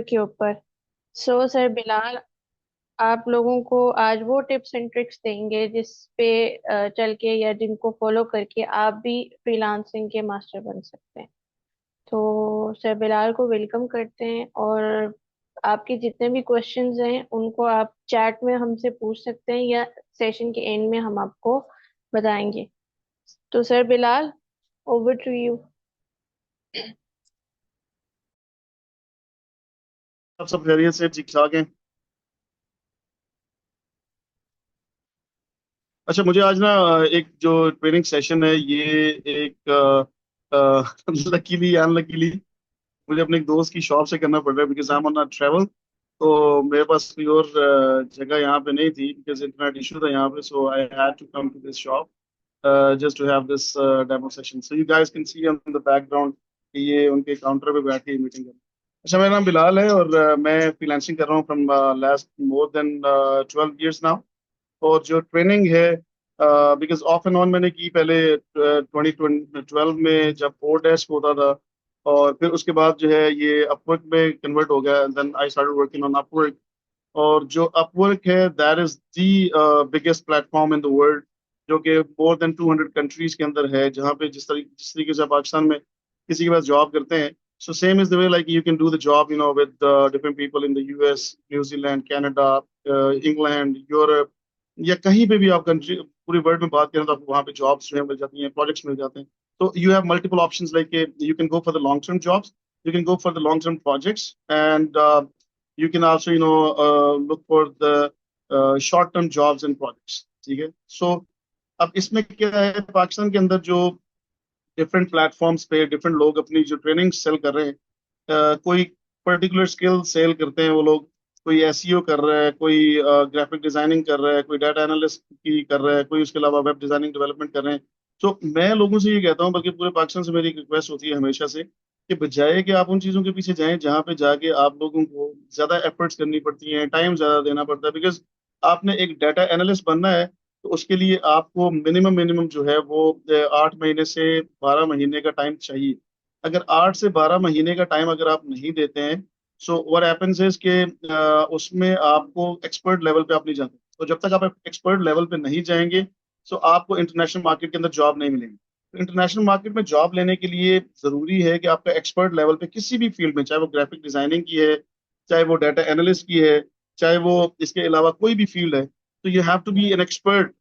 के ऊपर। So sir Bilal, आप लोगों को आज वो टिप्स एंड ट्रिक्स देंगे जिस पे चल के या जिनको फॉलो करके आप भी फ्रीलांसिंग के मास्टर बन सकते हैं। तो सर बिलाल को वेलकम करते हैं, और आपके जितने भी क्वेश्चंस हैं उनको आप चैट में हमसे पूछ सकते हैं या सेशन के एंड में हम आपको बताएंगे। तो sir Bilal, over to you. सब खैरियत से ठीक ठाक हैं। अच्छा, मुझे आज ना एक जो ट्रेनिंग सेशन है ये एक लकीली अनलकीली मुझे अपने एक दोस्त की शॉप से करना पड़ रहा है, because I am on travel. तो मेरे पास कोई और जगह यहाँ पे नहीं थी, बिकॉज इंटरनेट इशू था यहाँ पे। So I had to come to this shop just to have this demo session. So you guys can see on the background कि ये उनके काउंटर पे बैठ के मीटिंग कर रहे हैं। अच्छा, मेरा नाम बिलाल है और मैं फ्रीलांसिंग कर रहा हूँ from last more than 12 years now. और जो ट्रेनिंग है, बिकॉज ऑफ एंड ऑन मैंने की पहले 2012 में जब 4 डेस्क होता था, और फिर उसके बाद जो है ये अपवर्क में कन्वर्ट हो गया। Then I started working on Upwork. और जो अपवर्क है that is the biggest platform in the world, जो कि मोर देन 200 कंट्रीज के अंदर है, जहाँ पे जिस तरीके से आप पाकिस्तान में किसी के पास जॉब करते हैं, so same is the way like you can do the job with different people in the US, New Zealand, Canada, England, Europe, या कहीं पे भी आप कंट्री पूरी वर्ल्ड में बात करें तो आपको वहाँ पे जॉब्स जो है मिल जाती हैं, प्रोजेक्ट्स मिल जाते हैं। तो you have multiple options like you can go for the long term jobs, you can go for the long term projects, and you can also look for the short term jobs and projects। ठीक है। सो अब इसमें क्या है, पाकिस्तान के अंदर जो different platforms पे डिफरेंट लोग अपनी जो ट्रेनिंग सेल कर रहे हैं, कोई पर्टिकुलर स्किल सेल करते हैं वो लोग। कोई एसईओ कर रहा है, कोई ग्राफिक डिजाइनिंग कर रहा है, कोई डाटा एनालिस्ट की कर रहा है, कोई उसके अलावा वेब डिजाइनिंग डेवलपमेंट कर रहे हैं। तो मैं लोगों से ये कहता हूँ, बल्कि पूरे पाकिस्तान से मेरी एक रिक्वेस्ट होती है हमेशा से, कि बजाय कि आप उन चीज़ों के पीछे जाएं जहाँ पे जाके आप लोगों को ज़्यादा एफर्ट्स करनी पड़ती हैं, टाइम ज़्यादा देना पड़ता है। बिकॉज आपने एक डाटा एनालिस्ट बनना है, तो उसके लिए आपको मिनिमम मिनिमम जो है वो 8 महीने से 12 महीने का टाइम चाहिए। अगर 8 से 12 महीने का टाइम अगर आप नहीं देते हैं, सो व्हाट हैपेंस इज कि उसमें आपको एक्सपर्ट लेवल पे आप नहीं जाते। तो जब तक आप एक्सपर्ट लेवल पे नहीं जाएंगे, सो आपको इंटरनेशनल मार्केट के अंदर जॉब नहीं मिलेगी। तो इंटरनेशनल मार्केट में जॉब लेने के लिए जरूरी है कि आपका एक्सपर्ट लेवल पे किसी भी फील्ड में, चाहे वो ग्राफिक डिजाइनिंग की है, चाहे वो डाटा एनालिस्ट की है, चाहे वो इसके अलावा कोई भी फील्ड है, तो you have to be an expert.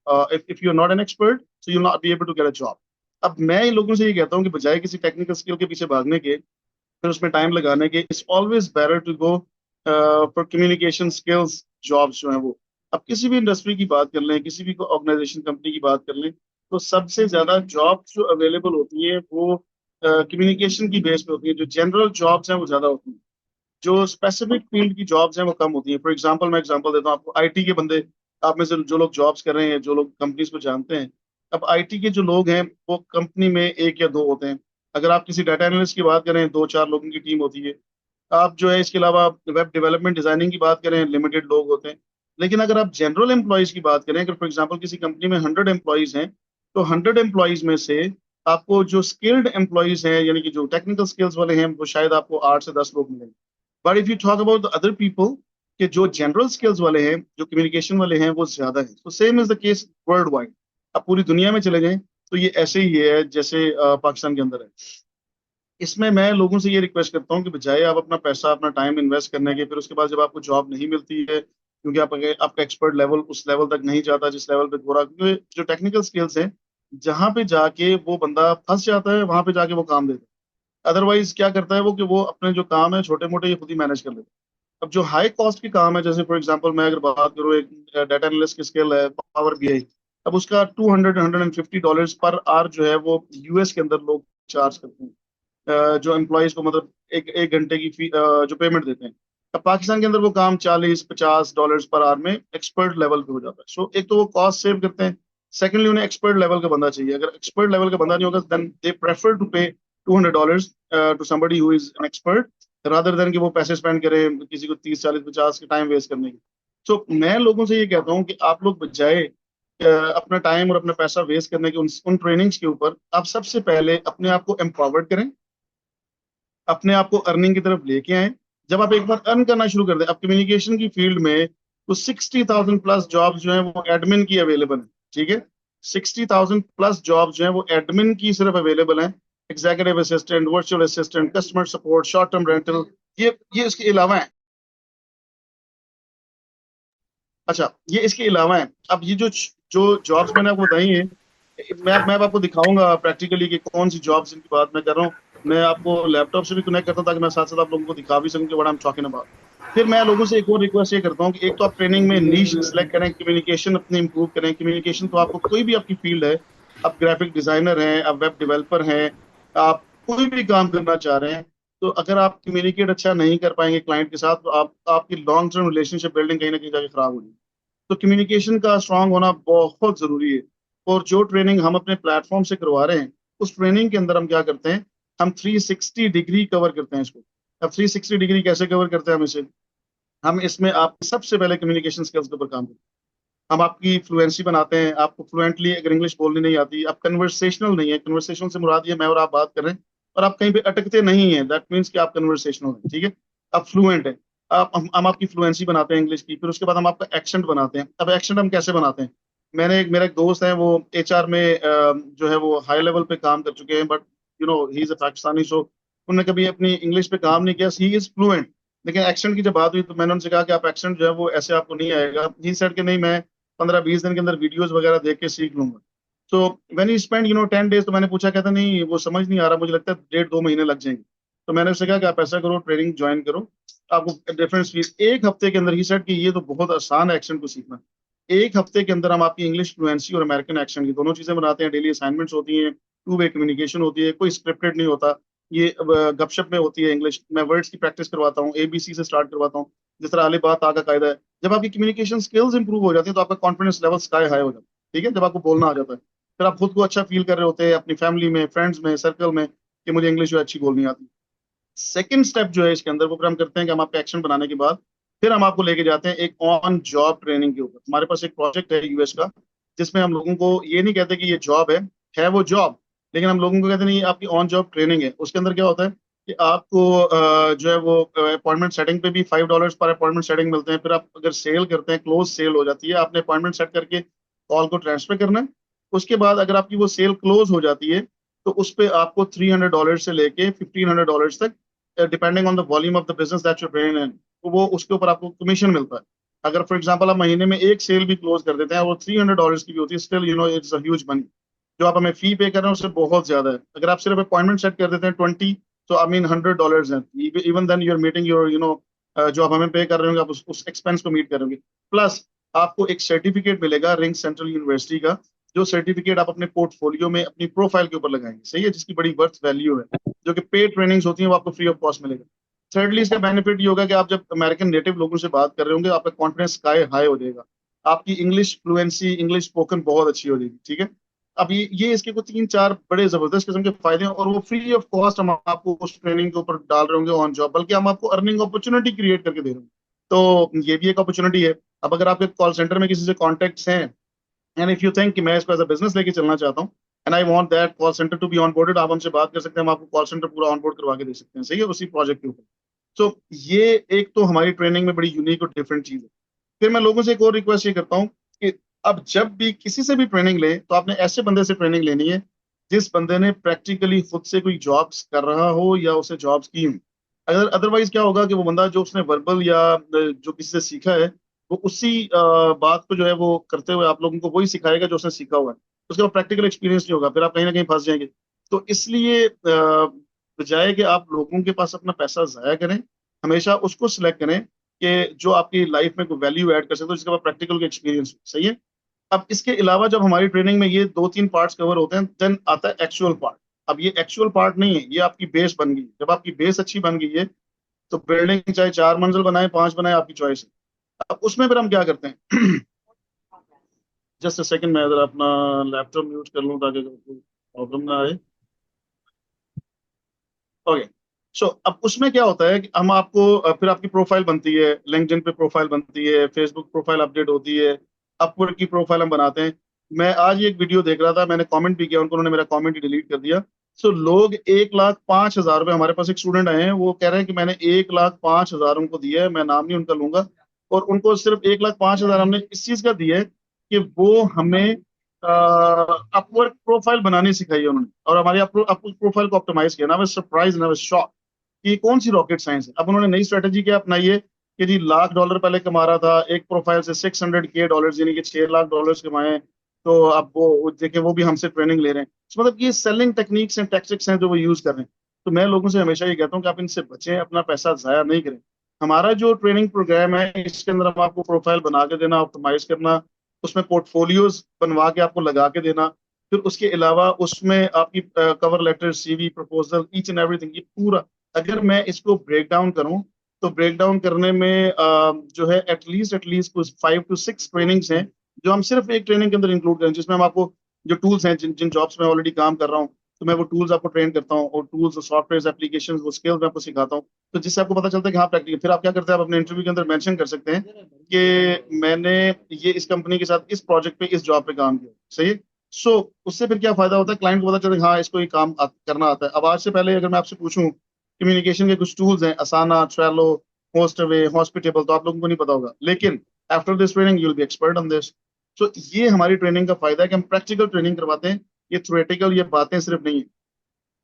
If you are not an expert, so you not be able to get a job. अब मैं इन लोगों से ये कहता हूँ कि बजाय किसी टेक्निकल स्किल के पीछे भागने के, फिर उसमें टाइम लगाने के, it's always better to go for communication skills jobs जो है वो। अब किसी भी इंडस्ट्री की बात कर लें, किसी भी ऑर्गेनाइजेशन कंपनी की बात कर लें, तो सबसे ज्यादा जॉब्स जो अवेलेबल होती हैं वो कम्युनिकेशन की बेस पे होती है। जो जनरल जॉब्स हैं वो ज्यादा होती हैं, जो स्पेसिफिक फील्ड की जॉब्स हैं वो कम होती हैं। फॉर एग्जांपल, मैं एग्जांपल देता हूँ आपको, आईटी के बंदे, आप में से जो लोग जॉब्स कर रहे हैं, जो लोग कंपनीज को जानते हैं, अब आईटी के जो लोग हैं वो कंपनी में एक या दो होते हैं। अगर आप किसी डाटा एनालिस्ट की बात करें, 2-4 लोगों की टीम होती है। आप जो है इसके अलावा वेब डेवलपमेंट डिजाइनिंग की बात करें, लिमिटेड लोग होते हैं। लेकिन अगर आप जनरल एम्प्लॉयज की बात करें, अगर फॉर एग्जांपल किसी कंपनी में 100 एम्प्लॉयज हैं, तो 100 एम्प्लॉयज में से आपको जो स्किल्ड एम्प्लॉयज हैं, यानी कि जो टेक्निकल स्किल्स वाले हैं, वो शायद आपको 8 से 10 लोग मिलेंगे। But if you talk about the other people, के जो जनरल स्किल्स वाले हैं, जो कम्युनिकेशन वाले हैं, वो ज्यादा है। तो same is the case world wide. आप पूरी दुनिया में चले जाएं तो ये ऐसे ही है जैसे पाकिस्तान के अंदर है। इसमें मैं लोगों से ये रिक्वेस्ट करता हूँ कि बजाय आप अपना पैसा, अपना टाइम इन्वेस्ट करने के, फिर उसके बाद जब आपको जॉब नहीं मिलती है क्योंकि आपका एक्सपर्ट लेवल उस लेवल तक नहीं जाता जिस लेवल पे थोड़ा, क्योंकि जो टेक्निकल स्किल्स हैं, जहां पे जाके वो बंदा फंस जाता है वहां पे जाके वो काम देता है। अदरवाइज क्या करता है वो, कि वो अपने जो काम है छोटे मोटे ये खुद ही मैनेज कर लेता है। अब जो हाई कॉस्ट के काम है, जैसे फॉर एग्जांपल मैं अगर बात करूँ, एक डाटा एनालिस्ट की स्किल है पावर बीआई, अब उसका $200-150 पर आवर जो है वो यूएस के अंदर लोग चार्ज करते हैं, जो एम्प्लॉयज को, मतलब एक एक घंटे की जो पेमेंट देते हैं। अब पाकिस्तान के अंदर वो काम $40-50 पर आवर में एक्सपर्ट लेवल पे हो जाता है। सो एक तो वो कॉस्ट सेव करते हैं, सेकेंडली उन्हें एक्सपर्ट लेवल का बंदा चाहिए। अगर एक्सपर्ट लेवल का बंदा नहीं होगा, then they prefer to pay $200 to somebody who is an expert, rather than कि वो पैसे स्पेंड करें किसी को 30-40-50 के टाइम वेस्ट करने की। सो मैं लोगों से ये कहता हूँ कि आप लोग बजाय अपना टाइम और अपना पैसा वेस्ट करने के उन ट्रेनिंग्स के ऊपर, आप सबसे पहले अपने आप को एम्पावर्ड करें, अपने आप को अर्निंग की तरफ लेके आए। जब आप एक बार अर्न करना शुरू कर दें, अब कम्युनिकेशन की फील्ड में तो 60,000 प्लस जॉब जो है वो एडमिन की अवेलेबल है। ठीक है, 60,000 प्लस जॉब जो है वो एडमिन की सिर्फ अवेलेबल है। Executive assistant, virtual assistant, customer support, short term rental, ये इसके अलावा है। अच्छा, ये इसके अलावा है। अब ये जो जो जॉब्स मैंने आपको बताई हैं, मैं अब आपको दिखाऊंगा प्रैक्टिकली कि कौन सी जॉब्स इनकी बात मैं कर रहा हूँ। मैं आपको लैपटॉप से भी कनेक्ट करता हूँ ताकि मैं साथ साथ आप लोगों को दिखा भी सकूं कि बड़ा हम टॉकिंग अबाउट। फिर मैं लोगों से एक और रिक्वेस्ट ये करता हूँ कि एक तो आप ट्रेनिंग में नीश सेलेक्ट करें, कम्युनिकेशन अपनी इंप्रूव करें। कम्युनिकेशन तो आपको कोई भी आपकी फील्ड है, आप ग्राफिक डिजाइनर हैं, आप वेब डेवलपर हैं, आप कोई भी काम करना चाह रहे हैं, तो अगर आप कम्युनिकेट अच्छा नहीं कर पाएंगे क्लाइंट के साथ, तो आप आपकी लॉन्ग टर्म रिलेशनशिप बिल्डिंग कहीं ना कहीं जाके खराब होगी। तो कम्युनिकेशन का स्ट्रांग होना बहुत जरूरी है। और जो ट्रेनिंग हम अपने प्लेटफॉर्म से करवा रहे हैं, उस ट्रेनिंग के अंदर हम क्या करते हैं, हम 360 डिग्री कवर करते हैं इसको। अब 360 डिग्री कैसे कवर करते हैं हम इसे, हम इसमें आप सबसे पहले कम्युनिकेशन स्किल्स के ऊपर काम करते हैं। हम आपकी फ्लुएंसी बनाते हैं, आपको फ्लुएंटली अगर इंग्लिश बोलनी नहीं आती, आप कन्वर्सेशनल नहीं है, कन्वर्सेशनल से मुराद ये मैं और आप बात कर रहे हैं और आप कहीं पे अटकते नहीं है, दैट मीन्स कि आप कन्वर्सेशनल हैं। ठीक है, आप फ्लुएंट है। आप हम आपकी फ्लुएंसी बनाते हैं इंग्लिश की, फिर उसके बाद हम आपका एक्सेंट बनाते हैं। अब एक्सेंट हम कैसे बनाते हैं, मेरा एक दोस्त है, वो एचआर में जो है वो हाई लेवल पे काम कर चुके हैं, but he is a Pakistani, so उन्होंने कभी अपनी इंग्लिश पे काम नहीं किया, ही इज फ्लुएंट। लेकिन एक्सेंट की जब बात हुई तो मैंने उनसे कहा कि आप एक्सेंट जो है वो ऐसे आपको नहीं आएगा। ही सेड कि नहीं, मैं 15-20 दिन के अंदर वीडियोस वगैरह देख के सीख लूंगा। तो व्हेन ही स्पेंड 10 डेज, तो मैंने पूछा, कहता नहीं वो समझ नहीं आ रहा, मुझे लगता है 1.5-2 महीने लग जाएंगे। तो मैंने उससे कहा कि आप ऐसा करो, ट्रेनिंग ज्वाइन करो, आपको डिफरेंस फीस एक हफ्ते के अंदर। ही सेड कि ये तो बहुत आसान है एक्सेंट को सीखना। एक हफ्ते के अंदर हम आपकी इंग्लिश फ्लुएंसी और अमेरिकन एक्सेंट की दोनों चीजें बनाते हैं। डेली असाइनमेंट्स होती हैं, टू वे कम्युनिकेशन होती है, कोई स्क्रिप्टेड नहीं होता, ये गपशप में होती है इंग्लिश। मैं वर्ड्स की प्रैक्टिस करवाता हूँ, एबीसी से स्टार्ट करवाता हूँ, जिस तरह अली बात आ का कायदा है। जब आपकी कम्युनिकेशन स्किल्स इंप्रूव हो जाती है तो आपका कॉन्फिडेंस लेवल स्काई हाई हो जाता है। ठीक है, जब आपको बोलना आ जाता है, फिर आप खुद को अच्छा फील कर रहे होते हैं अपनी फैमिली में, फ्रेंड्स में, सर्कल में, कि मुझे इंग्लिश जो है अच्छी बोलनी आती है। सेकंड स्टेप जो है इसके अंदर, वो फिर हम करते हैं कि हम आपका एक्शन बनाने के बाद फिर हम आपको लेके जाते हैं एक ऑन जॉब ट्रेनिंग के ऊपर। हमारे पास एक प्रोजेक्ट है यूएस का, जिसमें हम लोगों को ये नहीं कहते कि ये जॉब है वो जॉब, लेकिन हम लोगों को कहते हैं नहीं, ये आपकी ऑन जॉब ट्रेनिंग है। उसके अंदर क्या होता है कि आपको जो है वो अपॉइंटमेंट सेटिंग पे भी $5 पर अपॉइंटमेंट सेटिंग मिलते हैं। फिर आप अगर सेल करते हैं, क्लोज सेल हो जाती है, आपने अपॉइंटमेंट सेट करके कॉल को ट्रांसफर करना है। उसके बाद अगर आपकी वो सेल क्लोज हो जाती है, तो उस पे आपको $300 से लेके $1,500 तक, depending on the volume of the business that you bring in, तो वो उसके ऊपर आपको कमीशन मिलता है। अगर फॉर एग्जांपल आप महीने में एक सेल भी क्लोज कर देते हैं, वो $300 की भी होती है, still it's a huge money. जो आप हमें फी पे कर रहे हैं उससे बहुत ज्यादा है। अगर आप सिर्फ अपॉइंटमेंट सेट कर देते हैं 20, तो आई मीन $100 है। Even then you are meeting your जो आप हमें पे कर रहे होंगे, आप उस एक्सपेंस को मीट करेंगे। प्लस आपको एक सर्टिफिकेट मिलेगा रिंग सेंट्रल यूनिवर्सिटी का, जो सर्टिफिकेट आप अपने पोर्टफोलियो में अपनी प्रोफाइल के ऊपर लगाएंगे, सही है, जिसकी बड़ी वर्थ वैल्यू है, जो कि पेड ट्रेनिंग्स होती हैं, वो आपको फ्री ऑफ कॉस्ट मिलेगा। थर्डली इसका बेनिफिट ये होगा कि आप जब अमेरिकन नेटिव लोगों से बात कर रहे होंगे, आपका कॉन्फिडेंस स्काई हाई हो जाएगा, आपकी इंग्लिश फ्लुएंसी, इंग्लिश स्पोकन बहुत अच्छी हो जाएगी। ठीक है, अब ये इसके को 3-4 बड़े जबरदस्त किस्म के फायदे हैं, और वो फ्री ऑफ कॉस्ट हम आपको उस ट्रेनिंग के ऊपर डाल रहे होंगे ऑन जॉब, बल्कि हम आपको अर्निंग अपॉर्चुनिटी क्रिएट करके दे रहे होंगे। तो ये भी एक अपॉर्चुनिटी है। अब अगर आपके कॉल सेंटर में किसी से कॉन्टेक्ट्स हैं, एंड इफ यू थिंक कि मैं इसको एज अ बिजनेस लेके चलना चाहता हूँ, and I want that call centre to be onboarded, आप हमसे बात कर सकते हैं, हम आपको कॉल सेंटर पूरा ऑनबोर्ड करवा के दे सकते हैं, सही है, उसी प्रोजेक्ट के ऊपर। तो ये एक तो हमारी ट्रेनिंग में बड़ी यूनिक और डिफरेंट चीज है। फिर मैं लोगों से एक और रिक्वेस्ट ये करता हूँ कि अब जब भी किसी से भी ट्रेनिंग ले, तो आपने ऐसे बंदे से ट्रेनिंग लेनी है जिस बंदे ने प्रैक्टिकली खुद से कोई जॉब्स कर रहा हो या उसे जॉब्स की हो। अगर अदरवाइज क्या होगा कि वो बंदा जो उसने वर्बल या जो किसी से सीखा है, वो उसी बात को जो है वो करते हुए आप लोगों को वही सिखाएगा जो उसने सीखा हुआ है। उसके बाद प्रैक्टिकल एक्सपीरियंस नहीं होगा, फिर आप कहीं ना कहीं फंस जाएंगे। तो इसलिए बजाय कि आप लोगों के पास अपना पैसा जाया करें, हमेशा उसको सिलेक्ट करें कि जो आपकी लाइफ में कोई वैल्यू ऐड कर सकते हो, जिसके बाद प्रैक्टिकल एक्सपीरियंस, सही है। अब इसके अलावा जब हमारी ट्रेनिंग में ये 2-3 पार्ट्स कवर होते हैं, देन आता है एक्चुअल पार्ट। अब ये एक्चुअल पार्ट नहीं है, ये आपकी बेस बन गई। जब आपकी बेस अच्छी बन गई है, तो बिल्डिंग चाहे 4 मंजिल बनाए, 5 बनाए, आपकी चॉइस है। अब उसमें फिर हम क्या करते हैं, जस्ट अ सेकंड, मैं अगर अपना लैपटॉप म्यूट कर लूँ ताकि प्रॉब्लम ना आए। ओके, सो अब उसमें क्या होता है कि हम आपको फिर आपकी प्रोफाइल बनती है, लिंक्डइन पे प्रोफाइल बनती है, फेसबुक प्रोफाइल अपडेट होती है, अपवर्क की प्रोफाइल हम बनाते हैं। मैं आज ही एक वीडियो देख रहा था, मैंने कमेंट भी किया उनको, उन्होंने मेरा कमेंट ही डिलीट कर दिया। सो लोग 1,05,000 रुपये, हमारे पास एक स्टूडेंट आए हैं, वो कह रहे हैं कि मैंने 1,05,000 उनको दिया है, मैं नाम नहीं उनका लूंगा, और उनको सिर्फ 1,05,000 हमने इस चीज का दिया है कि वो हमें अपवर्क प्रोफाइल बनानी सिखाई है उन्होंने, और हमारी अपवर्क प्रोफाइल को ऑप्टिमाइज किया ना। मैं सरप्राइज ना, मैं शॉक कि ये कौन सी रॉकेट साइंस है। अब उन्होंने नई स्ट्रेटेजी क्या अपनाई है कि जी $1,00,000 पहले कमा रहा था एक प्रोफाइल से, $600K, यानी कि $6 लाख कमाए हैं। तो अब वो देखें, वो भी हमसे ट्रेनिंग ले रहे हैं। तो मतलब ये सेलिंग टेक्निक्स एंड टैक्टिक्स हैं जो वो यूज कर रहे हैं। तो मैं लोगों से हमेशा ये कहता हूँ कि आप इनसे बचें, अपना पैसा जाया नहीं करें। हमारा जो ट्रेनिंग प्रोग्राम है, इसके अंदर हम आपको प्रोफाइल बना के देना, ऑप्टिमाइज करना, उसमें पोर्टफोलियोज बनवा के आपको लगा के देना, फिर उसके अलावा उसमें आपकी cover letter, CV, proposal, each and everything, ये पूरा, अगर मैं इसको ब्रेक डाउन करूं तो ब्रेक डाउन करने में जो है एटलीस्ट कुछ 5 to 6 ट्रेनिंग्स हैं, जो हम सिर्फ एक ट्रेनिंग के अंदर इंक्लूड करें, जिसमें हम आपको जो टूल्स हैं, जिन जिन जॉब्स में ऑलरेडी काम कर रहा हूँ, तो मैं वो टूल्स आपको ट्रेन करता हूँ, और टूल्स, सॉफ्टवेयर, एप्लीकेशन, वो स्किल्स मैं आपको सिखाता हूँ। तो जिससे आपको पता चलता है कि हाँ प्रैक्टिकल, फिर आप क्या करते हैं, आप अपने इंटरव्यू के अंदर मेंशन कर सकते हैं कि मैंने ये इस कंपनी के साथ इस प्रोजेक्ट पे, इस जॉब पे काम किया। सही है। सो उससे फिर क्या फायदा होता है, क्लाइंट को पता चलता है कि हाँ इसको ये काम करना आता है। अब आज से पहले अगर मैं आपसे पूछूं, कम्युनिकेशन के कुछ टूल्स हैं, असाना, ट्रेलो, होस्टवे, हॉस्पिटेबल, तो आप लोगों को नहीं पता होगा, लेकिन after this training you will B expert on this. तो ये हमारी ट्रेनिंग का फायदा है कि हम प्रैक्टिकल ट्रेनिंग करवाते हैं। ये थ्योरेटिकल, ये बातें सिर्फ नहीं है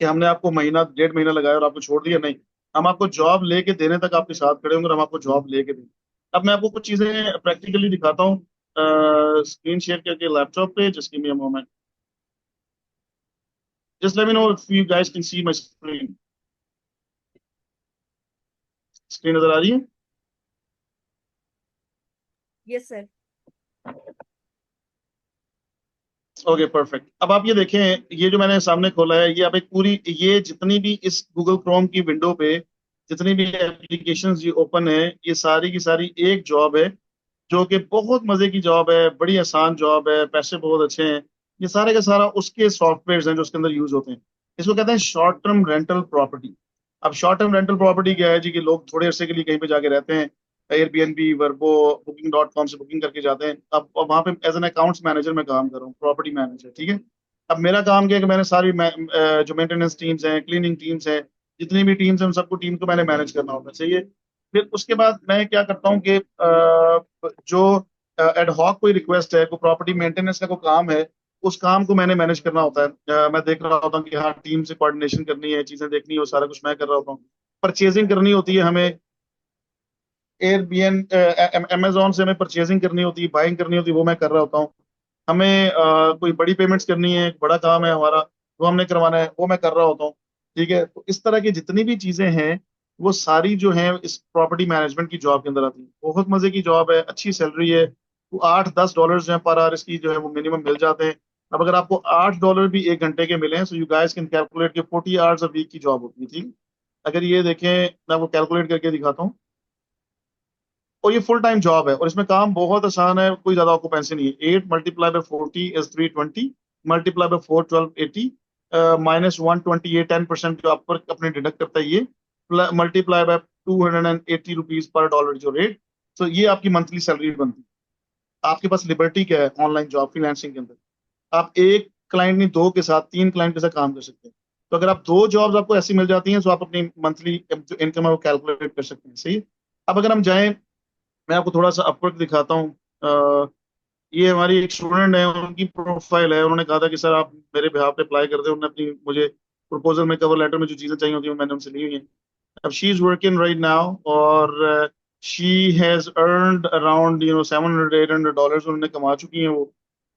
कि हमने आपको महीना 1.5 महीना लगाया और आपको छोड़ दिया, नहीं। हम आपको जॉब लेके देने तक आपके साथ खड़े होंगे और हम आपको जॉब लेके देंगे। अब मैं आपको कुछ चीजें प्रैक्टिकली दिखाता हूँ, स्क्रीन शेयर करके लैपटॉप पे। Just give me a moment, just let me know if you guys can see my screen. Screen नजर आ रही है? Yes sir. Okay perfect. अब आप ये देखें, ये जो मैंने सामने खोला है, ये आप एक पूरी, ये जितनी भी इस गूगल क्रोम की विंडो पे जितनी भी एप्लीकेशंस ये ओपन है, ये सारी की सारी एक जॉब है, जो कि बहुत मजे की जॉब है, बड़ी आसान जॉब है, पैसे बहुत अच्छे हैं। ये सारे का सारा उसके सॉफ्टवेयर हैं जो उसके अंदर यूज होते हैं। इसको कहते हैं शॉर्ट टर्म रेंटल प्रॉपर्टी। अब शॉर्ट टर्म रेंटल प्रॉपर्टी क्या है जी, कि लोग थोड़े अरसे के लिए कहीं पे जाके रहते हैं, एयरबीएनबी, वर्बो, Booking.com से बुकिंग करके जाते हैं। अब वहां पे एज एन अकाउंट्स मैनेजर मैं काम कर रहा हूँ, प्रॉपर्टी मैनेजर, ठीक है। अब मेरा काम क्या है कि मैंने सारी जो मेंटेनेंस टीम्स हैं, क्लीनिंग टीम्स हैं, जितनी भी टीम्स हैं, उन सबको, टीम को मैंने मैनेज करना होता है। सही है। फिर उसके बाद मैं क्या करता हूँ कि जो एडहॉक कोई रिक्वेस्ट है, कोई प्रॉपर्टी मेंटेनेंस का कोई काम है, उस काम को मैंने मैनेज करना होता है। मैं देख रहा होता हूँ कि हाँ टीम से कोऑर्डिनेशन करनी है, चीजें देखनी है, वो सारा कुछ मैं कर रहा होता हूँ। परचेजिंग करनी होती है हमें, एयरबीएन अमेजोन से हमें परचेजिंग करनी होती है, बाइंग करनी होती है, वो मैं कर रहा होता हूँ। हमें कोई बड़ी पेमेंट्स करनी है, एक बड़ा काम है हमारा, वो हमने करवाना है, वो मैं कर रहा होता हूँ। ठीक है। तो इस तरह की जितनी भी चीजें हैं, वो सारी जो हैं इस प्रॉपर्टी मैनेजमेंट की जॉब के अंदर आती है। बहुत मजे की जॉब है, अच्छी सैलरी है। वो $8-10 जो है पर आवर इसकी जो है वो मिनिमम मिल जाते हैं। अब अगर आपको $8 भी एक घंटे के मिले, so you guys can calculate के 40 आवर्स अ वीक की जॉब होती है। ठीक। अगर ये देखें, मैं आपको कैलकुलेट करके दिखाता हूँ, और ये फुल टाइम जॉब है, और इसमें काम बहुत आसान है, कोई ज्यादा ऑक्यूपेंसी नहीं है। 8 × 40 इज 320, मल्टीप्लाई बाय 4 1280, -120, ये 10% जो आप पर अपने डिडक्ट करता है, ये मल्टीप्लाई बाय ₹280 पर डॉलर जो रेट। तो ये आपकी मंथली सैलरी बनती है। आपके पास लिबर्टी क्या है ऑनलाइन जॉब फ्रीलांसिंग के अंदर, आप एक क्लाइंट नहीं, दो के साथ, तीन क्लाइंट के साथ काम कर सकते हैं। तो अगर आप दो जॉब्स आपको ऐसी मिल जाती हैं, तो आप अपनी मंथली जो इनकम है वो कैलकुलेट कर सकते हैं। सही है? अब अगर हम जाएं, मैं आपको थोड़ा सा अपवर्क दिखाता हूँ। ये हमारी एक स्टूडेंट है, उनकी प्रोफाइल है, उन्होंने कहा था कि सर आप मेरे बिहाफ पे अप्लाई कर दें। उन्होंने अपनी मुझे प्रपोजल में, कवर लेटर में जो चीजें चाहिए होती हैं वो मैंने उनसे ली हुई हैं। अब she is working right now, और शी हैज अर्नड अराउंड $700-800 उन्होंने कमा चुकी हैं वो।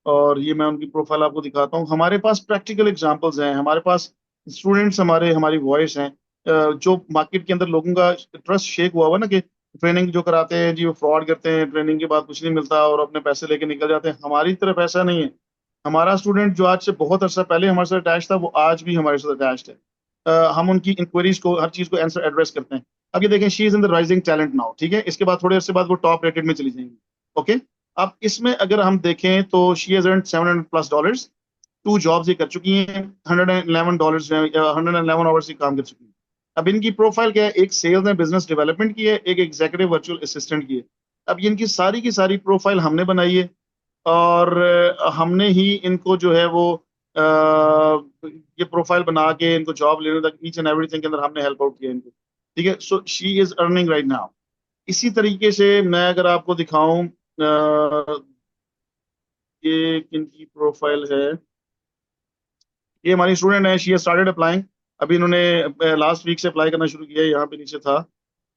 और ये मैं उनकी प्रोफाइल आपको दिखाता हूँ। हमारे पास प्रैक्टिकल एग्जांपल्स हैं, हमारे पास स्टूडेंट्स, हमारी वॉइस हैं, जो मार्केट के अंदर लोगों का ट्रस्ट शेक हुआ हुआ ना, कि ट्रेनिंग जो कराते हैं जी वो फ्रॉड करते हैं, ट्रेनिंग के बाद कुछ नहीं मिलता और अपने पैसे लेके निकल जाते हैं। हमारी तरफ ऐसा नहीं है। हमारा स्टूडेंट जो आज से बहुत अर्सा पहले हमारे साथ अटैच था, वो आज भी हमारे साथ अटैच्ड है। हम उनकी इंक्वायरीज को, हर चीज को आंसर एड्रेस करते हैं। अब ये देखें, she is in the rising talent now, ठीक है। इसके बाद थोड़े अर्से बाद वो टॉप रेटेड में चली जाएंगी। ओके। अब इसमें अगर हम देखें तो शी हैज अर्न $700+, 2 जॉब्स ये कर चुकी हैं, $111, 111 आवर्स ये काम कर चुकी हैं। अब इनकी प्रोफाइल क्या है, एक सेल्स एंड बिजनेस डेवलपमेंट की है, एक एग्जीक्यूटिव वर्चुअल असिस्टेंट की है। अब ये इनकी सारी की सारी प्रोफाइल हमने बनाई है, और हमने ही इनको जो है वो ये प्रोफाइल बना के इनको जॉब लेने तक ईच एंड एवरीथिंग के अंदर हमने हेल्प आउट किया इनको। ठीक है, so she is earning right now. इसी तरीके से मैं अगर आपको दिखाऊं, ये किनकी प्रोफाइल है, ये हमारी स्टूडेंट है, शी स्टार्टेड अप्लाइंग। अभी इन्होंने लास्ट वीक से अप्लाई करना शुरू किया है, यहाँ पे नीचे था।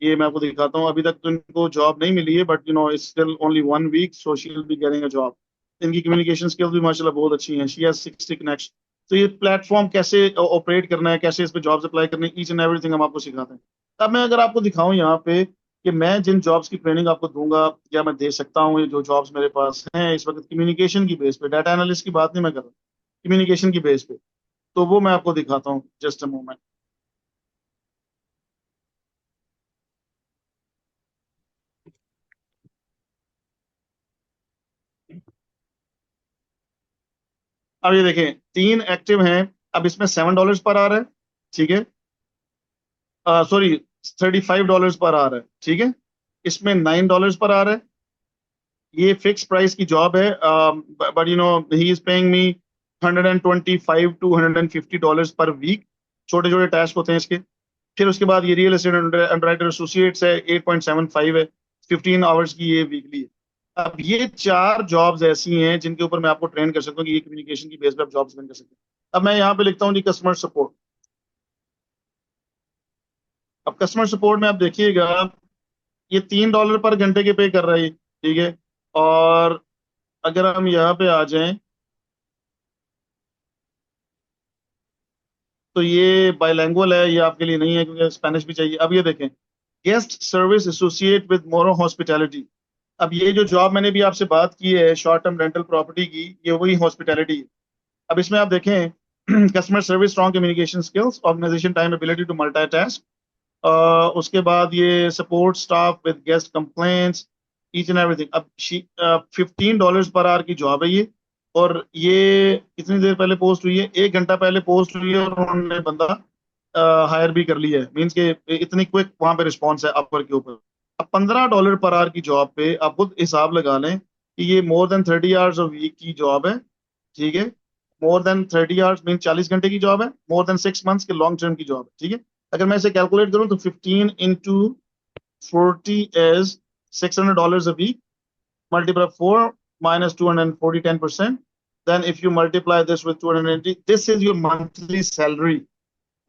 ये मैं आपको दिखाता हूँ, अभी तक तो इनको जॉब नहीं मिली है, but it's still only 1 week, so she will be getting a job. इनकी कम्युनिकेशन स्किल्स भी माशाल्लाह बहुत अच्छी हैं, शी हैज 60 कनेक्ट्स। तो ये प्लेटफॉर्म कैसे ऑपरेट करना है, कैसे इस पे जॉब्स अप्लाई करनी है, ईच एंड एवरीथिंग हम आपको सिखाते हैं। अब मैं अगर आपको दिखाऊं यहाँ पे कि मैं जिन जॉब्स की ट्रेनिंग आपको दूंगा या मैं दे सकता हूँ, ये जो जॉब्स मेरे पास हैं इस वक्त कम्युनिकेशन की बेस पे, डाटा एनालिस्ट की बात नहीं मैं कर रहा, कम्युनिकेशन की बेस पे, तो वो मैं आपको दिखाता हूँ, जस्ट अ मोमेंट। अब ये देखें, 3 एक्टिव हैं। अब इसमें $7 पर आ रहा है, ठीक है, सॉरी, $35 पर आ रहा है, ठीक है। इसमें $9 पर आ रहा है। ये फिक्स प्राइस की जॉब है, but he is paying me 125 to 150 dollars per week. छोटे छोटे टास्क होते हैं इसके। फिर उसके बाद ये रियल एस्टेट अंडरराइटर एसोसिएट्स है, 8.75 है, 15 आवर्स की ये वीकली है। अब ये 4 जॉब्स ऐसी हैं जिनके ऊपर मैं आपको ट्रेन कर सकता हूँ कि ये कम्युनिकेशन की बेस पे आप जॉब्स बन कर सकते हैं। अब मैं यहाँ पे लिखता हूँ जी कस्टमर सपोर्ट। अब कस्टमर सपोर्ट में आप देखिएगा, ये $3 पर घंटे के पे कर रहा है, ठीक है। और अगर हम यहाँ पे आ जाएं, तो ये बाइलैंग्युअल है, ये आपके लिए नहीं है क्योंकि स्पेनिश भी चाहिए। अब ये देखें, गेस्ट सर्विस एसोसिएट विद मोरो हॉस्पिटैलिटी। अब ये जो जॉब मैंने भी आपसे बात की है शॉर्ट टर्म रेंटल प्रॉपर्टी की, ये वही हॉस्पिटैलिटी है। अब इसमें आप देखें, customer service, strong communication skills, organisation time, ability to multitask. उसके बाद ये support staff with guest complaints, each and everything. अब $15 पर आवर की जॉब है ये। और ये कितनी देर पहले पोस्ट हुई है, 1 घंटा पहले पोस्ट हुई है, और उन्होंने बंदा हायर भी कर लिया है। मीन्स के इतनी क्विक वहां पे रिस्पॉन्स है अपवर के ऊपर। अब $15 पर आवर की जॉब पे आप खुद हिसाब लगा लें कि ये more than 30 hours a week की जॉब है, ठीक है। मोर देन 30 आवर्स मीन 40 घंटे की जॉब है, मोर देन 6 मंथ्स के लॉन्ग टर्म की जॉब है, ठीक है। अगर मैं इसे कैलकुलेट करूं तो 15 into 40 is $600 a week, multiply 4 minus 240, 10%. Then if you multiply this with 280, this is your monthly salary।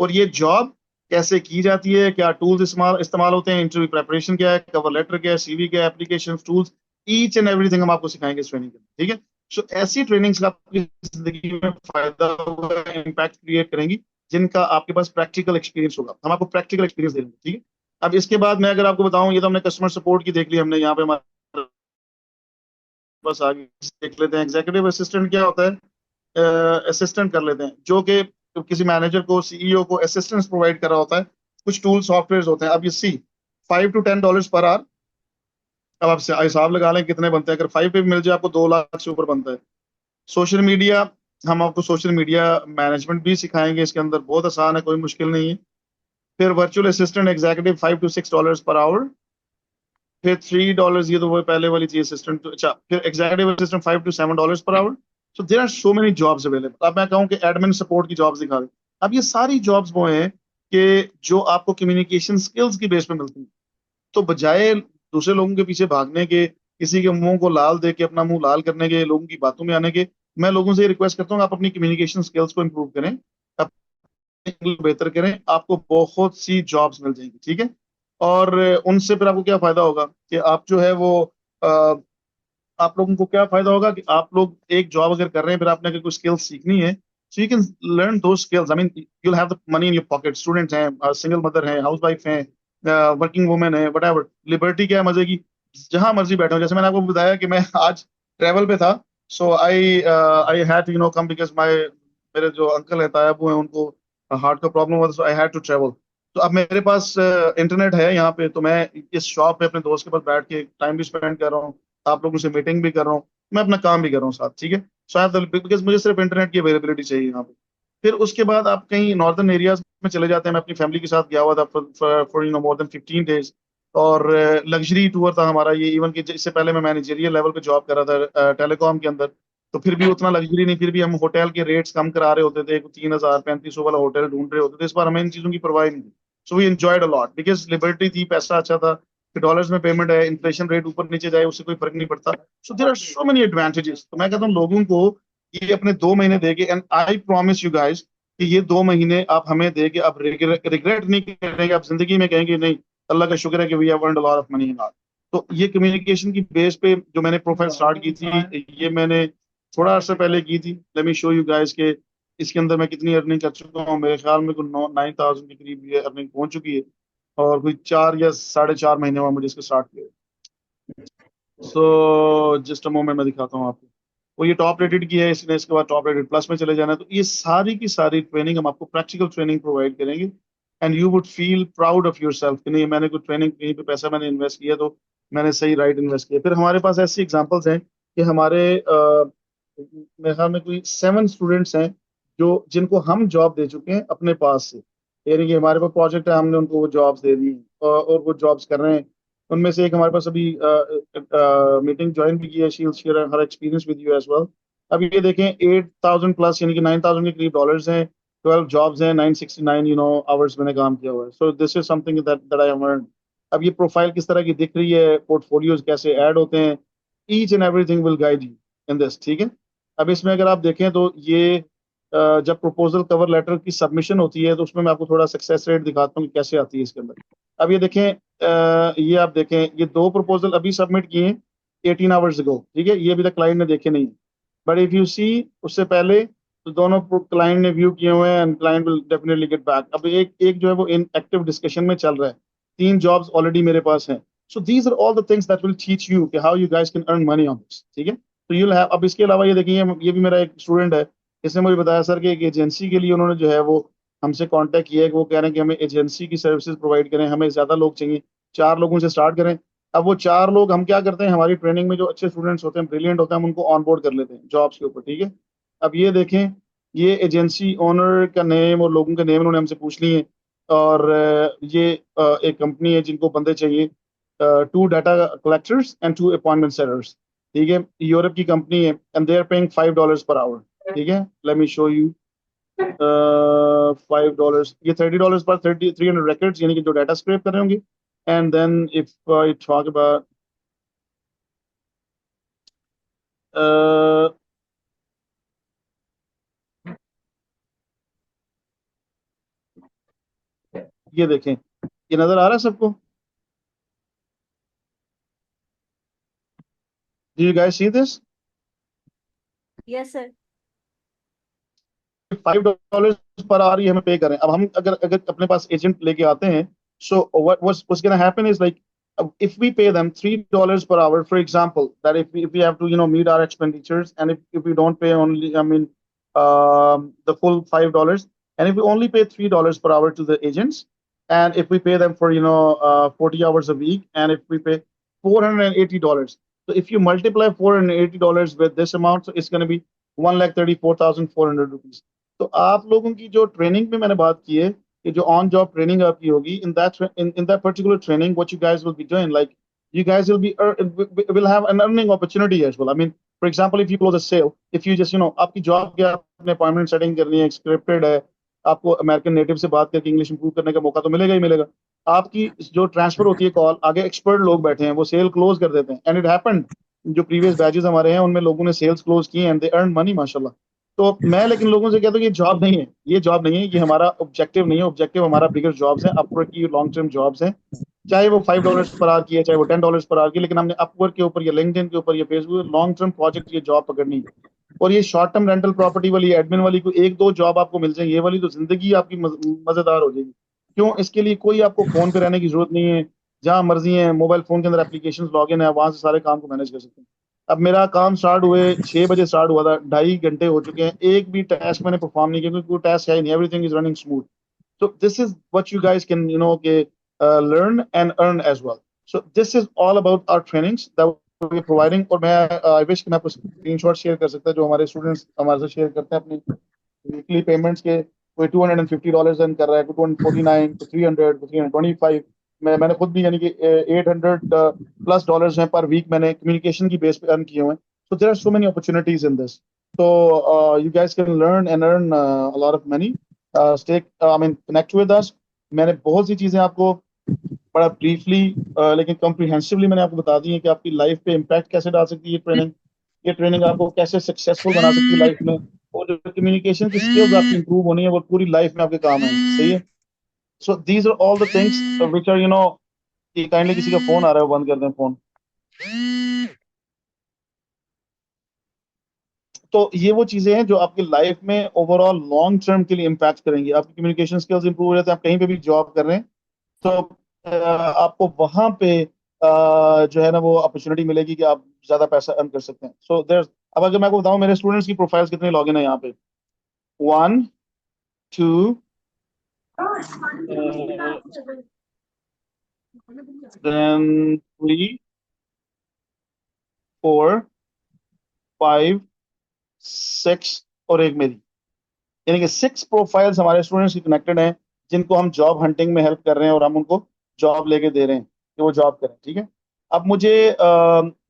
और ये जॉब कैसे की जाती है, क्या टूल्स इस्तेमाल इस्तेमाल होते हैं, इंटरव्यू प्रेपरेशन क्या है, कवर लेटर क्या है, सीवी क्या है, application tools, each and everything हम आपको सिखाएंगे इस ट्रेनिंग के अंदर, ठीक है। सो ऐसी ट्रेनिंग्स आपकी जिंदगी में फायदा होगा, इम्पैक्ट क्रिएट करेंगी, जिनका आपके पास प्रैक्टिकल एक्सपीरियंस होगा। हम आपको प्रैक्टिकल एक्सपीरियंस देंगे, ठीक है। अब इसके बाद मैं अगर आपको बताऊं, ये तो हमने कस्टमर सपोर्ट की देख ली, हमने यहाँ पे हमारे पास आगे देख लेते हैं एग्जीक्यूटिव असिस्टेंट क्या होता है। असिस्टेंट कर लेते हैं, जो कि किसी मैनेजर को, सीईओ को असिस्टेंस प्रोवाइड कर रहा होता है। कुछ टूल सॉफ्टवेयर होते हैं। अब ये सी $5 to $10 पर आवर। अब आप हिसाब लगा लें कितने बनते हैं, अगर 5 पे भी मिल जाए आपको 2 लाख से ऊपर बनता है। सोशल मीडिया, हम आपको सोशल मीडिया मैनेजमेंट भी सिखाएंगे इसके अंदर, बहुत आसान है, कोई मुश्किल नहीं है। फिर virtual assistant executive $5 to $6 per hour. फिर $3, ये तो वो पहले वाली थी असिस्टेंट, तो अच्छा, फिर एग्जीक्यूटिव असिस्टेंट $5 to $7 पर hour. So there are so many jobs available. अब मैं कहूँ कि एडमिन सपोर्ट की जॉब्स दिखा दें। अब ये सारी जॉब्स वो हैं कि जो आपको कम्युनिकेशन स्किल्स की बेस पे मिलती हैं। तो बजाय दूसरे लोगों के पीछे भागने के, किसी के मुंह को लाल दे के अपना मुंह लाल करने के, लोगों की बातों में आने के, मैं लोगों से रिक्वेस्ट करता हूँ आप अपनी कम्युनिकेशन स्किल्स को इम्प्रूव करें, अपनी बेहतर करें, आपको बहुत सी जॉब्स मिल जाएंगी, ठीक है। और उनसे फिर आपको क्या फायदा होगा कि आप जो है वो, अ, आप लोगों को क्या फायदा होगा कि आप लोग एक जॉब अगर कर रहे हैं, फिर आपने अगर कोई स्किल्स सीखनी है, सो यू कैन लर्न दो skills. I mean you will have the money in your pocket. Students हैं, सिंगल मदर हैं, हाउस वाइफ हैं, वर्किंग वुमेन है, वट एवर, लिबर्टी क्या है मजे की, जहां मर्जी बैठे हो। जैसे मैंने आपको बताया कि मैं आज ट्रेवल पे था, so I I had to come because my, मेरे जो अंकल है, तायाबू हैं, उनको हार्ट का प्रॉब्लम हुआ था, so I had to travel. तो अब मेरे पास इंटरनेट है यहाँ पे, तो मैं इस शॉप पे अपने दोस्त के पास बैठ के टाइम भी स्पेंड कर रहा हूँ, आप लोगों से मीटिंग भी कर रहा हूँ, मैं अपना काम भी कर रहा हूँ साथ, ठीक है। सो आई हैव, बिकॉज मुझे सिर्फ इंटरनेट की अवेलेबिलिटी चाहिए यहाँ पे। फिर उसके बाद आप कहीं नॉर्दर्न एरियाज में चले जाते हैं। मैं अपनी फैमिली के साथ गया हुआ था फॉर मोर देन 15 डेज। और लग्जरी टूर था हमारा ये, इवन कि इससे पहले मैं मैनेजरियल लेवल पे जॉब कर रहा था टेलीकॉम के अंदर। तो फिर भी उतना लग्जरी नहीं, फिर भी हम होटल के रेट्स कम करा रहे होते थे, 3,000 3500 वाला होटल ढूंढ रहे होते थे। इस बार हमें इन चीजों की परवाह नहीं थी। So we enjoyed a lot because liberty थी, पैसा अच्छा था, डॉलर्स में पेमेंट है, इन्फ्लेशन रेट ऊपर नीचे जाए उससे कोई फर्क नहीं पड़ता। So there are so many advantages. तो मैं कहता हूँ लोगों को ये अपने 2 महीने देके, and I promise you guys कि ये 2 महीने आप हमें देके आप रिग्रेट नहीं करेंगे, आप जिंदगी में कहेंगे नहीं अल्लाह का शुक्र है कि we have earned a lot of money in. तो ये कम्युनिकेशन की बेस पे जो मैंने प्रोफाइल स्टार्ट की थी, ये मैंने थोड़ा अर्से पहले की थी। Let me show you guys के इसके अंदर मैं कितनी अर्निंग कर चुका हूँ। मेरे ख्याल में कुछ 9,000 के करीब ये अर्निंग पहुंच चुकी है, और कोई 4 या 4.5 महीने हुआ मुझे इसको स्टार्ट किया। सो जस्ट अ मोमेंट, मैं दिखाता हूँ आपको। वो ये टॉप रेटेड की है इसने, इसके बाद टॉप रेटेड प्लस में चले जाना है। तो ये सारी की सारी ट्रेनिंग हम आपको प्रैक्टिकल ट्रेनिंग प्रोवाइड करेंगे, and you would feel proud of your self कि नहीं मैंने कुछ ट्रेनिंग कहीं पे पैसा मैंने इन्वेस्ट किया तो मैंने सही राइट इन्वेस्ट किया। फिर हमारे पास ऐसी एग्जांपल्स हैं कि हमारे मेरे ख्याल में कोई 7 स्टूडेंट्स हैं जो जिनको हम जॉब दे चुके हैं अपने पास से। यानी कि हमारे पास प्रोजेक्ट है, हमने उनको वो जॉब्स दे दी, और वो जॉब्स कर रहे हैं। उनमें से एक हमारे पास अभी मीटिंग ज्वाइन भी की है, she will share her experience with you as well. अब ये देखें 8,000 प्लस यानी कि 9,000 के करीब डॉलर्स हैं, 12 जॉब्स हैं, 969 आवर्स मैंने काम किया हुआ है। So this is something that that I have earned. अब ये प्रोफाइल किस तरह की दिख रही है, पोर्टफोलियोज कैसे ऐड होते हैं, each and everything will guide you in this, ठीक है। अब इसमें अगर आप देखें तो ये जब प्रपोजल कवर लेटर की सबमिशन होती है तो उसमें मैं आपको थोड़ा सक्सेस रेट दिखाता हूँ कि कैसे आती है इसके अंदर। अब ये देखें, ये आप देखें, ये 2 प्रपोजल अभी सबमिट किए हैं 18 आवर्स अगो, ठीक है। ये अभी तक क्लाइंट ने देखे नहीं, बट इफ यू सी उससे पहले तो दोनों क्लाइंट ने व्यू किए हुए हैं, and client will definitely get back. अब एक एक जो है वो इन एक्टिव डिस्कशन में चल रहा है, 3 जॉब्स ऑलरेडी मेरे पास हैं। So these are all the things that will teach you कि how you guys can earn money on this, ठीक है। तो यू हैव, अब इसके अलावा ये देखिए, ये भी मेरा एक स्टूडेंट है, इसने मुझे बताया सर कि एक एजेंसी के लिए उन्होंने जो है वो हमसे कांटेक्ट किया है कि वो कह रहे हैं कि हमें एजेंसी की सर्विसेज प्रोवाइड करें, हमें ज्यादा लोग चाहिए, 4 लोगों से स्टार्ट करें। अब वो 4 लोग हम क्या करते हैं, हमारी ट्रेनिंग में जो अच्छे स्टूडेंट्स होते हैं, ब्रिलियंट होते हैं, हम उनको ऑन बोर्ड कर लेते हैं जॉब्स के ऊपर, ठीक है। अब ये देखें, ये एजेंसी ओनर का नेम और लोगों के नेम उन्होंने हमसे पूछ लिए, और ये एक कंपनी है जिनको बंदे चाहिए, 2 data collectors and 2 appointment setters, ठीक है। यूरोप की कंपनी है, एंड दे आर पेइंग $5 पर आवर, ठीक है। लेट मी शो यू, $5, ये $30 पर 300 records यानी कि जो डाटा स्क्रैप कर रहे होंगे। And then if I talk about, ये देखें, ये नजर आ रहा है सबको? Do you guys see this? Yes sir. $5 पर आवर ही हमें पे करें। अब हम अगर अगर अपने पास एजेंट लेके आते हैं, सो what's going to happen is like, if we pay them $3 per hour, for example, that if we have to meet our expenditures, and if we don't pay only, I mean, the full $5, and if we only pay $3 per hour to the agents, and if we pay them for 40 hours a week, and if we pay $480, so if you multiply $480 with this amount, so it's going to be 1,34,400 rupees. तो आप लोगों की जो training में मैंने बात की है कि जो ऑन जॉब ट्रेनिंग आपकी होगी, in that particular training what you guys will be doing, like you guys will have an earning opportunity as well. I mean, for example, if you close a sale, if you just आपकी job क्या, आपने appointment setting करनी है, scripted है, आपको American native से बात करके इंग्लिश इंप्रूव करने का मौका तो मिलेगा ही मिलेगा। आपकी जो ट्रांसफर होती है कॉल, आगे एक्सपर्ट लोग बैठे हैं, वो सेल क्लोज कर देते हैं, एंड इट हैपेंड। जो प्रीवियस बैचेस हमारे हैं उनमें लोगों ने सेल्स क्लोज किए एंड दे अर्न मनी माशाल्लाह। तो मैं लेकिन लोगों से कहता हूँ ये जॉब नहीं है, ये जॉब नहीं है, ये हमारा ऑब्जेक्टिव नहीं है। ऑब्जेक्टिव हमारा बिगर जॉब्स है, अपवर्क की लॉन्ग टर्म जॉब्स हैं, चाहे वो $5 पर आवर की है, चाहे वो $10 पर आवर की, लेकिन हमने अपवर्क के ऊपर या लिंक्डइन के ऊपर या फेसबुक लॉन्ग टर्म प्रोजेक्ट ये जॉब पकड़नी है। और ये शॉर्ट टर्म रेंटल प्रॉपर्टी वाली, एडमिन वाली, को 1-2 जॉब आपको मिल जाए, ये वाली तो जिंदगी आपकी मजेदार हो जाएगी। क्यों? इसके लिए कोई आपको फोन पे रहने की जरूरत नहीं है, जहां मर्जी है मोबाइल फोन के अंदर एप्लीकेशन लॉग इन है, वहां से सारे काम को मैनेज कर सकते हैं। अब मेरा काम स्टार्ट हुए 6 बजे स्टार्ट हुआ था, 2.5 घंटे हो चुके हैं, एक भी टास्क मैंने परफॉर्म नहीं किया क्योंकि कोई टास्क है ही नहीं, everything is running smooth. So this is what you guys can, learn and earn as well. So this is all about our trainings that we're providing. और मैं आई विश कि मैं आपको स्क्रीनशॉट शेयर कर सकता, जो हमारे स्टूडेंट्स हमारे साथ शेयर करते हैं अपनी वीकली पेमेंट्स के। कोई $250 अर्न कर रहा है, कोई 249, कोई 300, कोई 325। मैंने खुद भी यानी कि 800 प्लस डॉलर्स हैं पर वीक मैंने कम्युनिकेशन की बेस पे अर्न किए हुए हैं। So there are so many opportunities in this. So you guys can learn and earn a lot of money. Stay, I mean, connect with us. मैंने बहुत सी चीजें आपको बड़ा ब्रीफली लेकिन कॉम्प्रिहेंसिवली मैंने आपको बता दी है कि आपकी लाइफ पे इम्पैक्ट कैसे डाल सकती है ये ट्रेनिंग आपको कैसे सक्सेसफुल बना सकती है लाइफ में, और जो कम्युनिकेशन की स्किल्स आपकी इंप्रूव होनी है वो पूरी लाइफ में आपके काम आएंगी। सही है। So these are all the things which are कि काइंडली किसी का फोन आ रहा है, वो बंद कर दें फोन। तो ये वो चीजें हैं जो आपकी लाइफ में ओवरऑल लॉन्ग टर्म के लिए इम्पैक्ट करेंगी। आपकी कम्युनिकेशन स्किल्स इंप्रूव हो जाते हैं, आप कहीं पे भी जॉब कर रहे हैं तो आपको वहां पे जो है ना वो अपॉर्चुनिटी मिलेगी कि आप ज्यादा पैसा अर्न कर सकते हैं। सो देयर, अब अगर मैं आपको बताऊं मेरे स्टूडेंट्स की प्रोफाइल्स कितने लॉगिन है यहाँ पे, 1 2 देन 3 4 5 6 और एक मेरी, यानी कि 6 प्रोफाइल्स हमारे स्टूडेंट्स की कनेक्टेड हैं जिनको हम जॉब हंटिंग में हेल्प कर रहे हैं और हम उनको जॉब लेके दे रहे हैं कि वो जॉब करें। ठीक है। अब मुझे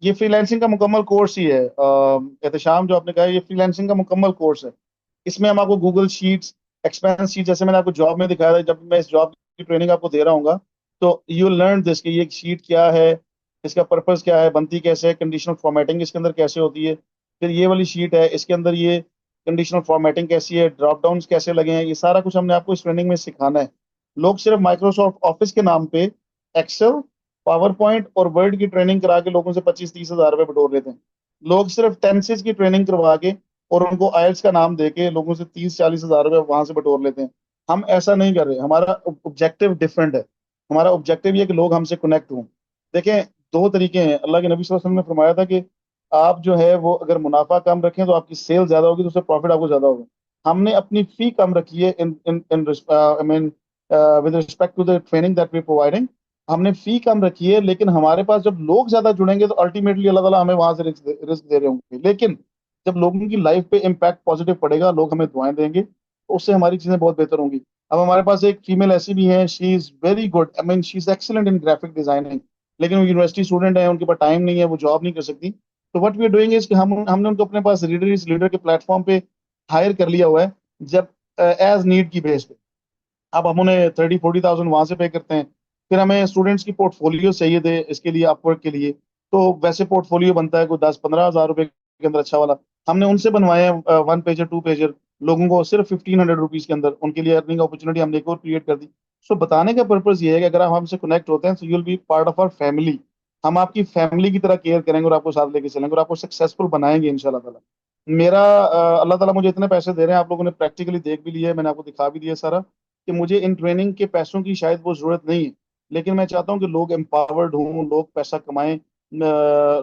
ये फ्रीलांसिंग का मुकम्मल कोर्स ही है, एहतशाम जो आपने कहा ये फ्रीलांसिंग का मुकम्मल कोर्स है। इसमें हम आपको गूगल शीट्स, एक्सपेंस शीट, जैसे मैंने आपको जॉब में दिखाया था, जब मैं इस जॉब की ट्रेनिंग आपको दे रहा हूँ तो यू लर्न दिस कि ये शीट क्या है, इसका पर्पस क्या है, बनती कैसे है, कंडीशनल फॉर्मेटिंग इसके अंदर कैसे होती है। फिर ये वाली शीट है, इसके अंदर ये कंडीशनल फॉर्मेटिंग कैसी है, ड्रॉप डाउन कैसे लगे हैं, ये सारा कुछ हमने आपको इस ट्रेनिंग में सिखाना है। लोग सिर्फ माइक्रोसॉफ्ट ऑफिस के नाम पे एक्सेल, पावर पॉइंट और वर्ड की ट्रेनिंग करा के लोगों से 25-30 हज़ार रुपए बटोर लेते हैं। लोग सिर्फ टेंसेज की ट्रेनिंग करवा के और उनको आयल्स का नाम देके लोगों से 30-40 हज़ार रुपए वहां से बटोर लेते हैं। हम ऐसा नहीं कर रहे, हमारा ऑब्जेक्टिव डिफरेंट है। हमारा ऑब्जेक्टिव ये है कि लोग हमसे कनेक्ट हों। देखें, दो तरीके हैं। अल्लाह के नबी सल्लल्लाहु अलैहि वसल्लम ने फरमाया था कि आप जो है वो अगर मुनाफा कम रखें तो आपकी सेल ज्यादा होगी, तो उससे प्रॉफिट आपको ज्यादा होगा। हमने अपनी फी कम रखी है in in in I mean with respect to the training that we providing. हमने फी कम रखी है, लेकिन हमारे पास जब लोग ज्यादा जुड़ेंगे तो अल्टीमेटली अल्लाह ताला हमें वहां से रिस्क दे रहे होंगे। लेकिन जब लोगों की लाइफ पे इम्पैक्ट पॉजिटिव पड़ेगा, लोग हमें दुआएं देंगे, तो उससे हमारी चीजें बहुत बेहतर होंगी। अब हमारे पास एक फीमेल ऐसी भी है, she is very good, I mean she is excellent in graphic designing, लेकिन वो यूनिवर्सिटी स्टूडेंट है, उनके पास टाइम नहीं है, वो जॉब नहीं कर सकती। तो what we are doing is कि हमने उनको अपने पास रीडर इज लीडर के प्लेटफॉर्म पे हायर कर लिया हुआ है, जब एज नीड की बेस पे। अब हम उन्हें 30-40 थाउजेंड वहां से पे करते हैं। फिर हमें स्टूडेंट्स की पोर्टफोलियो चाहिए थे इसके लिए, अपवर्क के लिए, तो वैसे पोर्टफोलियो बनता है कोई 10-15 हज़ार रुपए के अंदर अच्छा वाला। हमने उनसे बनवाए हैं 1 पेजर 2 पेजर, लोगों को सिर्फ 1500 रुपीज के अंदर उनके लिए अर्निंग अपॉर्चुनिटी हमने एक और क्रिएट कर दी। सो बताने का पर्पज ये है कि अगर आप हमसे कनेक्ट होते हैं तो you will be part of our family. हम आपकी फैमिली की तरह केयर करेंगे और आपको साथ लेके चलेंगे और आपको सक्सेसफुल बनाएंगे इंशाल्लाह ताला। मेरा अल्लाह ताला मुझे इतने पैसे दे रहे हैं, आप लोगों ने प्रैक्टिकली देख भी लिया है, मैंने आपको दिखा भी दिया सारा, कि मुझे इन ट्रेनिंग के पैसों की शायद वो जरूरत नहीं है। लेकिन मैं चाहता हूँ कि लोग एम्पावर्ड हों, लोग पैसा कमाएं,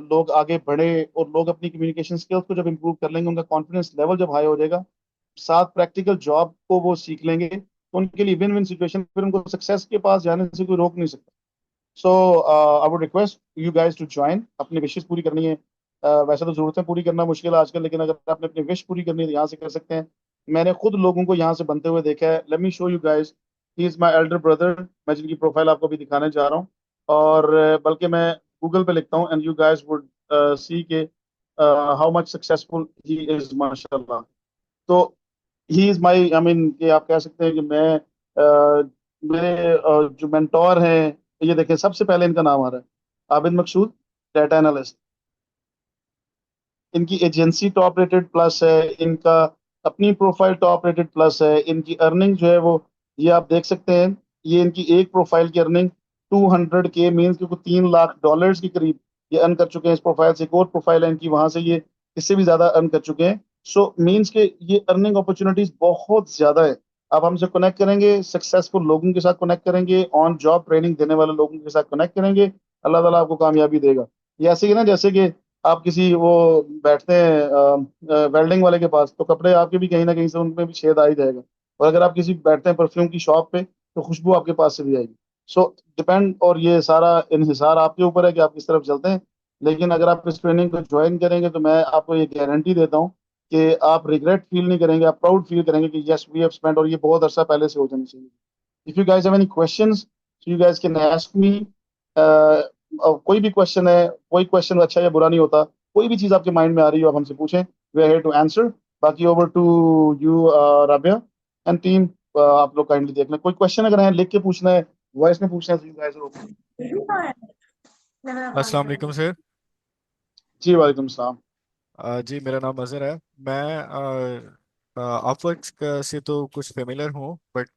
लोग आगे बढ़े, और लोग अपनी कम्युनिकेशन स्किल्स को जब इंप्रूव कर लेंगे, उनका कॉन्फिडेंस लेवल जब हाई हो जाएगा, साथ प्रैक्टिकल जॉब को वो सीख लेंगे, तो उनके लिए विन विन सिचुएशन, फिर उनको सक्सेस के पास जाने से कोई रोक नहीं सकता। So I would request you guys to join. अपनी विशेष पूरी करनी है, वैसे तो जरूरतें पूरी करना मुश्किल है आजकल, लेकिन अगर आपने अपनी विश पूरी करनी है तो यहाँ से कर सकते हैं। मैंने खुद लोगों को यहाँ से बनते हुए देखा है। Let me show you guys, he is my elder brother, मैं जिनकी प्रोफाइल आपको भी दिखाने जा रहा हूँ। और बल्कि मैं गूगल पे लिखता हूँ and you guys would see के how much successful he is माशाल्लाह। तो he is my, I mean कि आप कह सकते हैं कि मैं मेरे जो मेंटोर हैं, ये देखें सबसे पहले इनका नाम आ रहा है, आबिद मकसूद, डाटा एनालिस्ट। इनकी एजेंसी टॉप रेटेड प्लस है, इनका अपनी प्रोफाइल टॉप रेटेड प्लस है, इनकी अर्निंग जो है वो ये आप देख सकते हैं। ये इनकी एक प्रोफाइल की अर्निंग 200K मीन्स कि 3 लाख डॉलर्स के करीब ये अर्न कर चुके हैं इस प्रोफाइल से। एक और प्रोफाइल है इनकी, वहां से ये इससे भी ज्यादा अर्न कर चुके हैं। सो मीन्स के ये अर्निंग अपॉर्चुनिटीज बहुत ज्यादा है। आप हमसे कनेक्ट करेंगे, सक्सेसफुल लोगों के साथ कनेक्ट करेंगे, ऑन जॉब ट्रेनिंग देने वाले लोगों के साथ कनेक्ट करेंगे, अल्लाह ताला आपको कामयाबी देगा। ये ऐसे ही ना, जैसे कि आप किसी वो बैठते हैं वेल्डिंग वाले के पास, तो कपड़े आपके भी कहीं ना कहीं से उनमें भी छेद आ ही जाएगा। और अगर आप किसी बैठते हैं परफ्यूम की शॉप पे, तो खुशबू आपके पास से भी आएगी। सो डिपेंड, और ये सारा इन्हिसार आपके ऊपर है कि आप किस तरफ चलते हैं। लेकिन अगर आप इस ट्रेनिंग को ज्वाइन करेंगे तो मैं आपको ये गारंटी देता हूँ कि आप रिग्रेट फील नहीं करेंगे, आप प्राउड फील करेंगे कि यस वी हैव स्पेंट, और ये बहुत अरसा पहले से हो जानी चाहिए। If you guys have any questions, you guys can ask me. कोई भी क्वेश्चन है, कोई क्वेश्चन अच्छा या बुरा नहीं होता। कोई भी चीज आपके माइंड में आ रही हो आप हमसे पूछें, we are here to answer. बाकी over to you Rabia and team, आप लोग काइंडली देख लें। कोई क्वेश्चन अगर है लिख के पूछना है, वॉइस में पूछना है, तो यू गाइस आर ओपन। अस्सलाम वालेकुम सर। जी वालेकुम सलाम। जी मेरा नाम अज़हर है। मैं अपवर्क से तो कुछ फेमिलियर हूँ, बट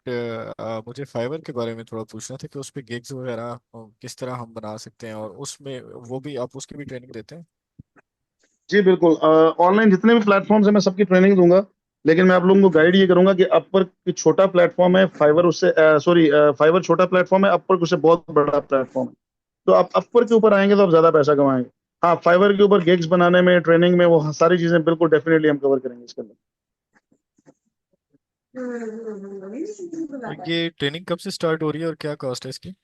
मुझे फाइवर के बारे में थोड़ा पूछना था कि उस पे गिग्स वगैरह किस तरह हम बना सकते हैं, और उसमें वो भी आप उसकी भी ट्रेनिंग देते हैं। जी बिल्कुल, ऑनलाइन जितने भी प्लेटफॉर्म्स हैं मैं सबकी ट्रेनिंग दूंगा, लेकिन मैं आप लोगों को गाइड ये करूंगा कि अपवर्क की छोटा प्लेटफॉर्म है, फाइवर उससे सॉरी फाइवर छोटा प्लेटफॉर्म है, अपवर्क उससे बहुत बड़ा प्लेटफॉर्म है। तो आप अपवर्क के ऊपर आएंगे तो आप ज्यादा पैसा कमाएंगे। हाँ, फाइवर के ऊपर गिग्स बनाने में, ट्रेनिंग में, वो सारी चीजें बिल्कुल डेफिनेटली हम कवर करेंगे इसके अंदर। तो ये ट्रेनिंग कब से स्टार्ट हो रही है और क्या कॉस्ट है इसकी?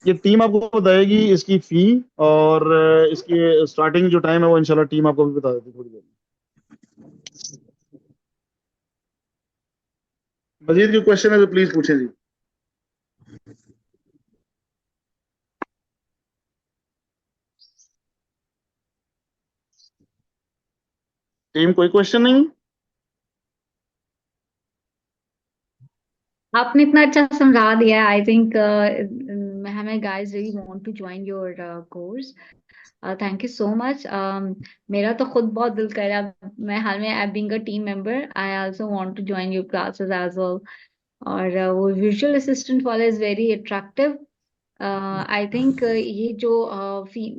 ये टीम आपको बताएगी इसकी फी, और इसकी स्टार्टिंग जो टाइम है वो इंशाल्लाह टीम आपको भी बता देती है थोड़ी देर में। मजीद जो क्वेश्चन है तो प्लीज पूछें जी। टीम, कोई क्वेश्चन नहीं? आपने इतना अच्छा समझा दिया। आई थिंक हमें guys really want to join your course. Thank you so much. मेरा तो खुद बहुत दिल कर रहा है। मैं हाल में being a team member I also want to join your classes as well. और वो विजुअल असिस्टेंट वाला is very attractive. I think ये जो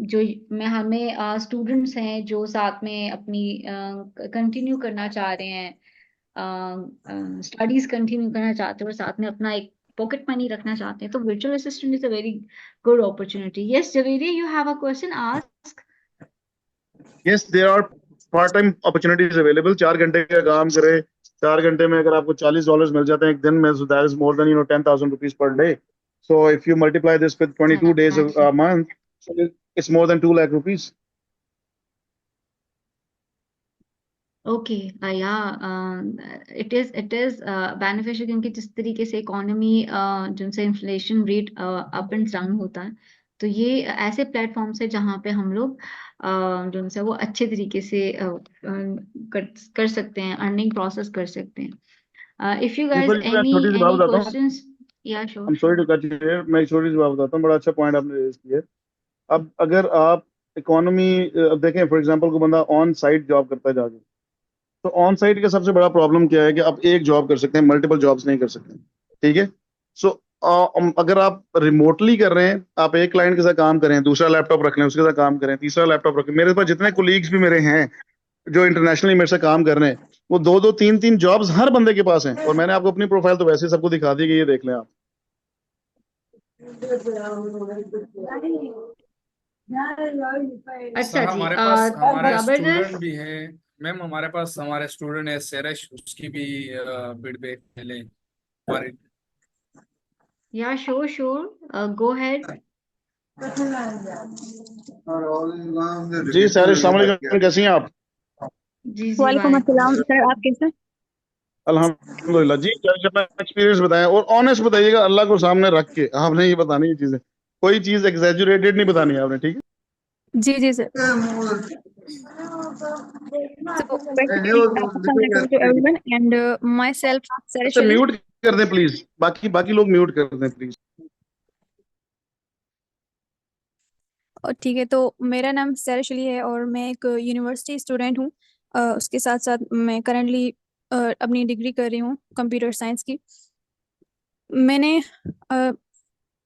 जो मैं हमें स्टूडेंट्स हैं जो साथ में अपनी कंटिन्यू करना चाह रहे हैं, स्टडीज कंटिन्यू करना चाहते हैं और साथ में अपना एक पॉकेट मनी रखना चाहते हैं, तो virtual assistant is a very good opportunity. Yes, Javeri, you have a question? Ask. Yes, there are part time opportunities available. 4 घंटे का काम करे, 4 घंटे में अगर आपको $40 मिल जाते हैं एक दिन में, so that is more than 10,000 rupees per day. So if you multiply this with 22 days a month, so it's more than 2 lakh rupees. Okay, या इट इज बेनिफिशियल, क्योंकि जिस तरीके से इकोनॉमी जिनसे inflation rate up and down होता है, तो ये ऐसे प्लेटफॉर्म है जहाँ पे हम लोग जिनसे वो अच्छे तरीके से कर सकते हैं, अर्निंग प्रोसेस कर सकते हैं। इफ यू गाइज सॉरी, मैं एनी छोटी सी बात एनी बताता हूँ। क्वेश्चंस, या I'm sure sorry sure. to cut you here, मैं एक छोटी सी बात बताता हूँ, बड़ा अच्छा पॉइंट आपने रेज किया है। अब अगर आप इकोनॉमी, अब देखें फॉर एग्जांपल को बंदा ऑन साइट जॉब करता है जाके, तो ऑन साइट का सबसे बड़ा प्रॉब्लम क्या है कि आप एक जॉब कर सकते हैं, मल्टीपल जॉब्स नहीं कर सकते। ठीक है। सो अगर आप रिमोटली कर रहे हैं, आप एक क्लाइंट के साथ काम करें, दूसरा लैपटॉप रख लें उसके साथ काम करें, तीसरा लैपटॉप रखें। मेरे पास जितने कोलीग्स भी मेरे हैं जो इंटरनेशनली मेरे से काम कर रहे हैं, वो दो दो तीन तीन जॉब्स हर बंदे के पास हैं। और मैंने आपको अपनी प्रोफाइल तो वैसे ही सबको दिखा दी कि ये देख लें आप। अच्छा सर जी, हमारे स्टूडेंट जबरदस्त। भी हैं। मैम हमारे पास हमारे स्टूडेंट है सेरेश, उसकी भी फीडबैक ले हमारे। या श्योर श्योर, गो हेड। जी सर, अस्सलाम वालेकुम, कैसी हैं आप? जी जी, वालेकुम अस्सलाम सर, आप कैसे हैं? अल्हम्दुलिल्लाह जी। सर अपना एक्सपीरियंस बताएं और ऑनेस्ट बताइएगा, अल्लाह को सामने रख के आपने ये बतानी है चीजें, कोई चीज एग्जैजुरेटेड नहीं बतानी है आपने, ठीक है? जी जी sir. So basically, assalamu alaikum to everyone and myself Sarah अच्छा, Shali. म्यूट कर दें प्लीज, बाकी बाकी लोग म्यूट कर दें प्लीज। और ठीक है, तो मेरा नाम सारा शली है और मैं एक यूनिवर्सिटी स्टूडेंट हूँ। उसके साथ साथ मैं करंटली अपनी डिग्री कर रही हूँ कंप्यूटर साइंस की। मैंने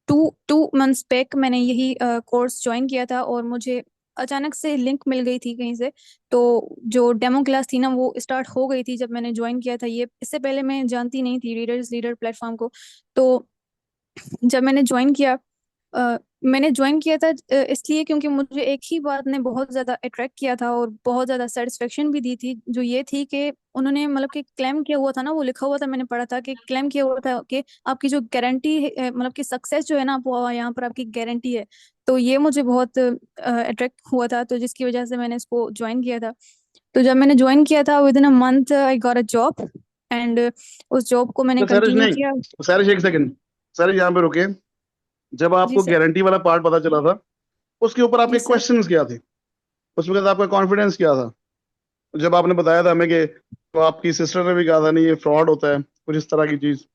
टू टू मंथ्स बैक मैंने यही कोर्स ज्वाइन किया था और मुझे अचानक से लिंक मिल गई थी कहीं से। तो जो डेमो क्लास थी ना वो स्टार्ट हो गई थी जब मैंने ज्वाइन किया था। ये इससे पहले मैं जानती नहीं थी रीडर्स लीडर प्लेटफॉर्म को। तो जब मैंने ज्वाइन किया था इसलिए क्योंकि मुझे एक ही बात ने बहुत ज़्यादा अट्रैक्ट किया था और बहुत ज़्यादा सेटिस्फेक्शन भी दी थी, जो ये थी कि उन्होंने मतलब कि क्लेम किया हुआ था ना, वो लिखा हुआ था, मैंने पढ़ा था कि क्लेम किया हुआ था कि आपकी जो गारंटी है, मतलब कि सक्सेस जो है ना वो यहाँ पर आपकी गारंटी है। तो ये मुझे बहुत अट्रैक्ट हुआ था, तो जिसकी वजह से मैंने इसको ज्वाइन किया था। तो जब मैंने ज्वाइन किया था with in a month I got a job and उस जॉब को मैंने सैरिश कंटिन्यू नहीं, किया। सैरिश एक सेकंड, सैरिश यहाँ पे रुके। जब जी आपको सर। गारंटी वाला पार्ट पता चला था, उसके ऊपर जी आपके सर। क्वेश्चंस क्या थे? उसमें कहता आपका कॉन्फिडेंस क्या था जब आपने बताया था हमें कि, तो आपकी सिस्टर ने भी कहा था नहीं ये फ्रॉड होता है, कुछ इस तरह की चीज।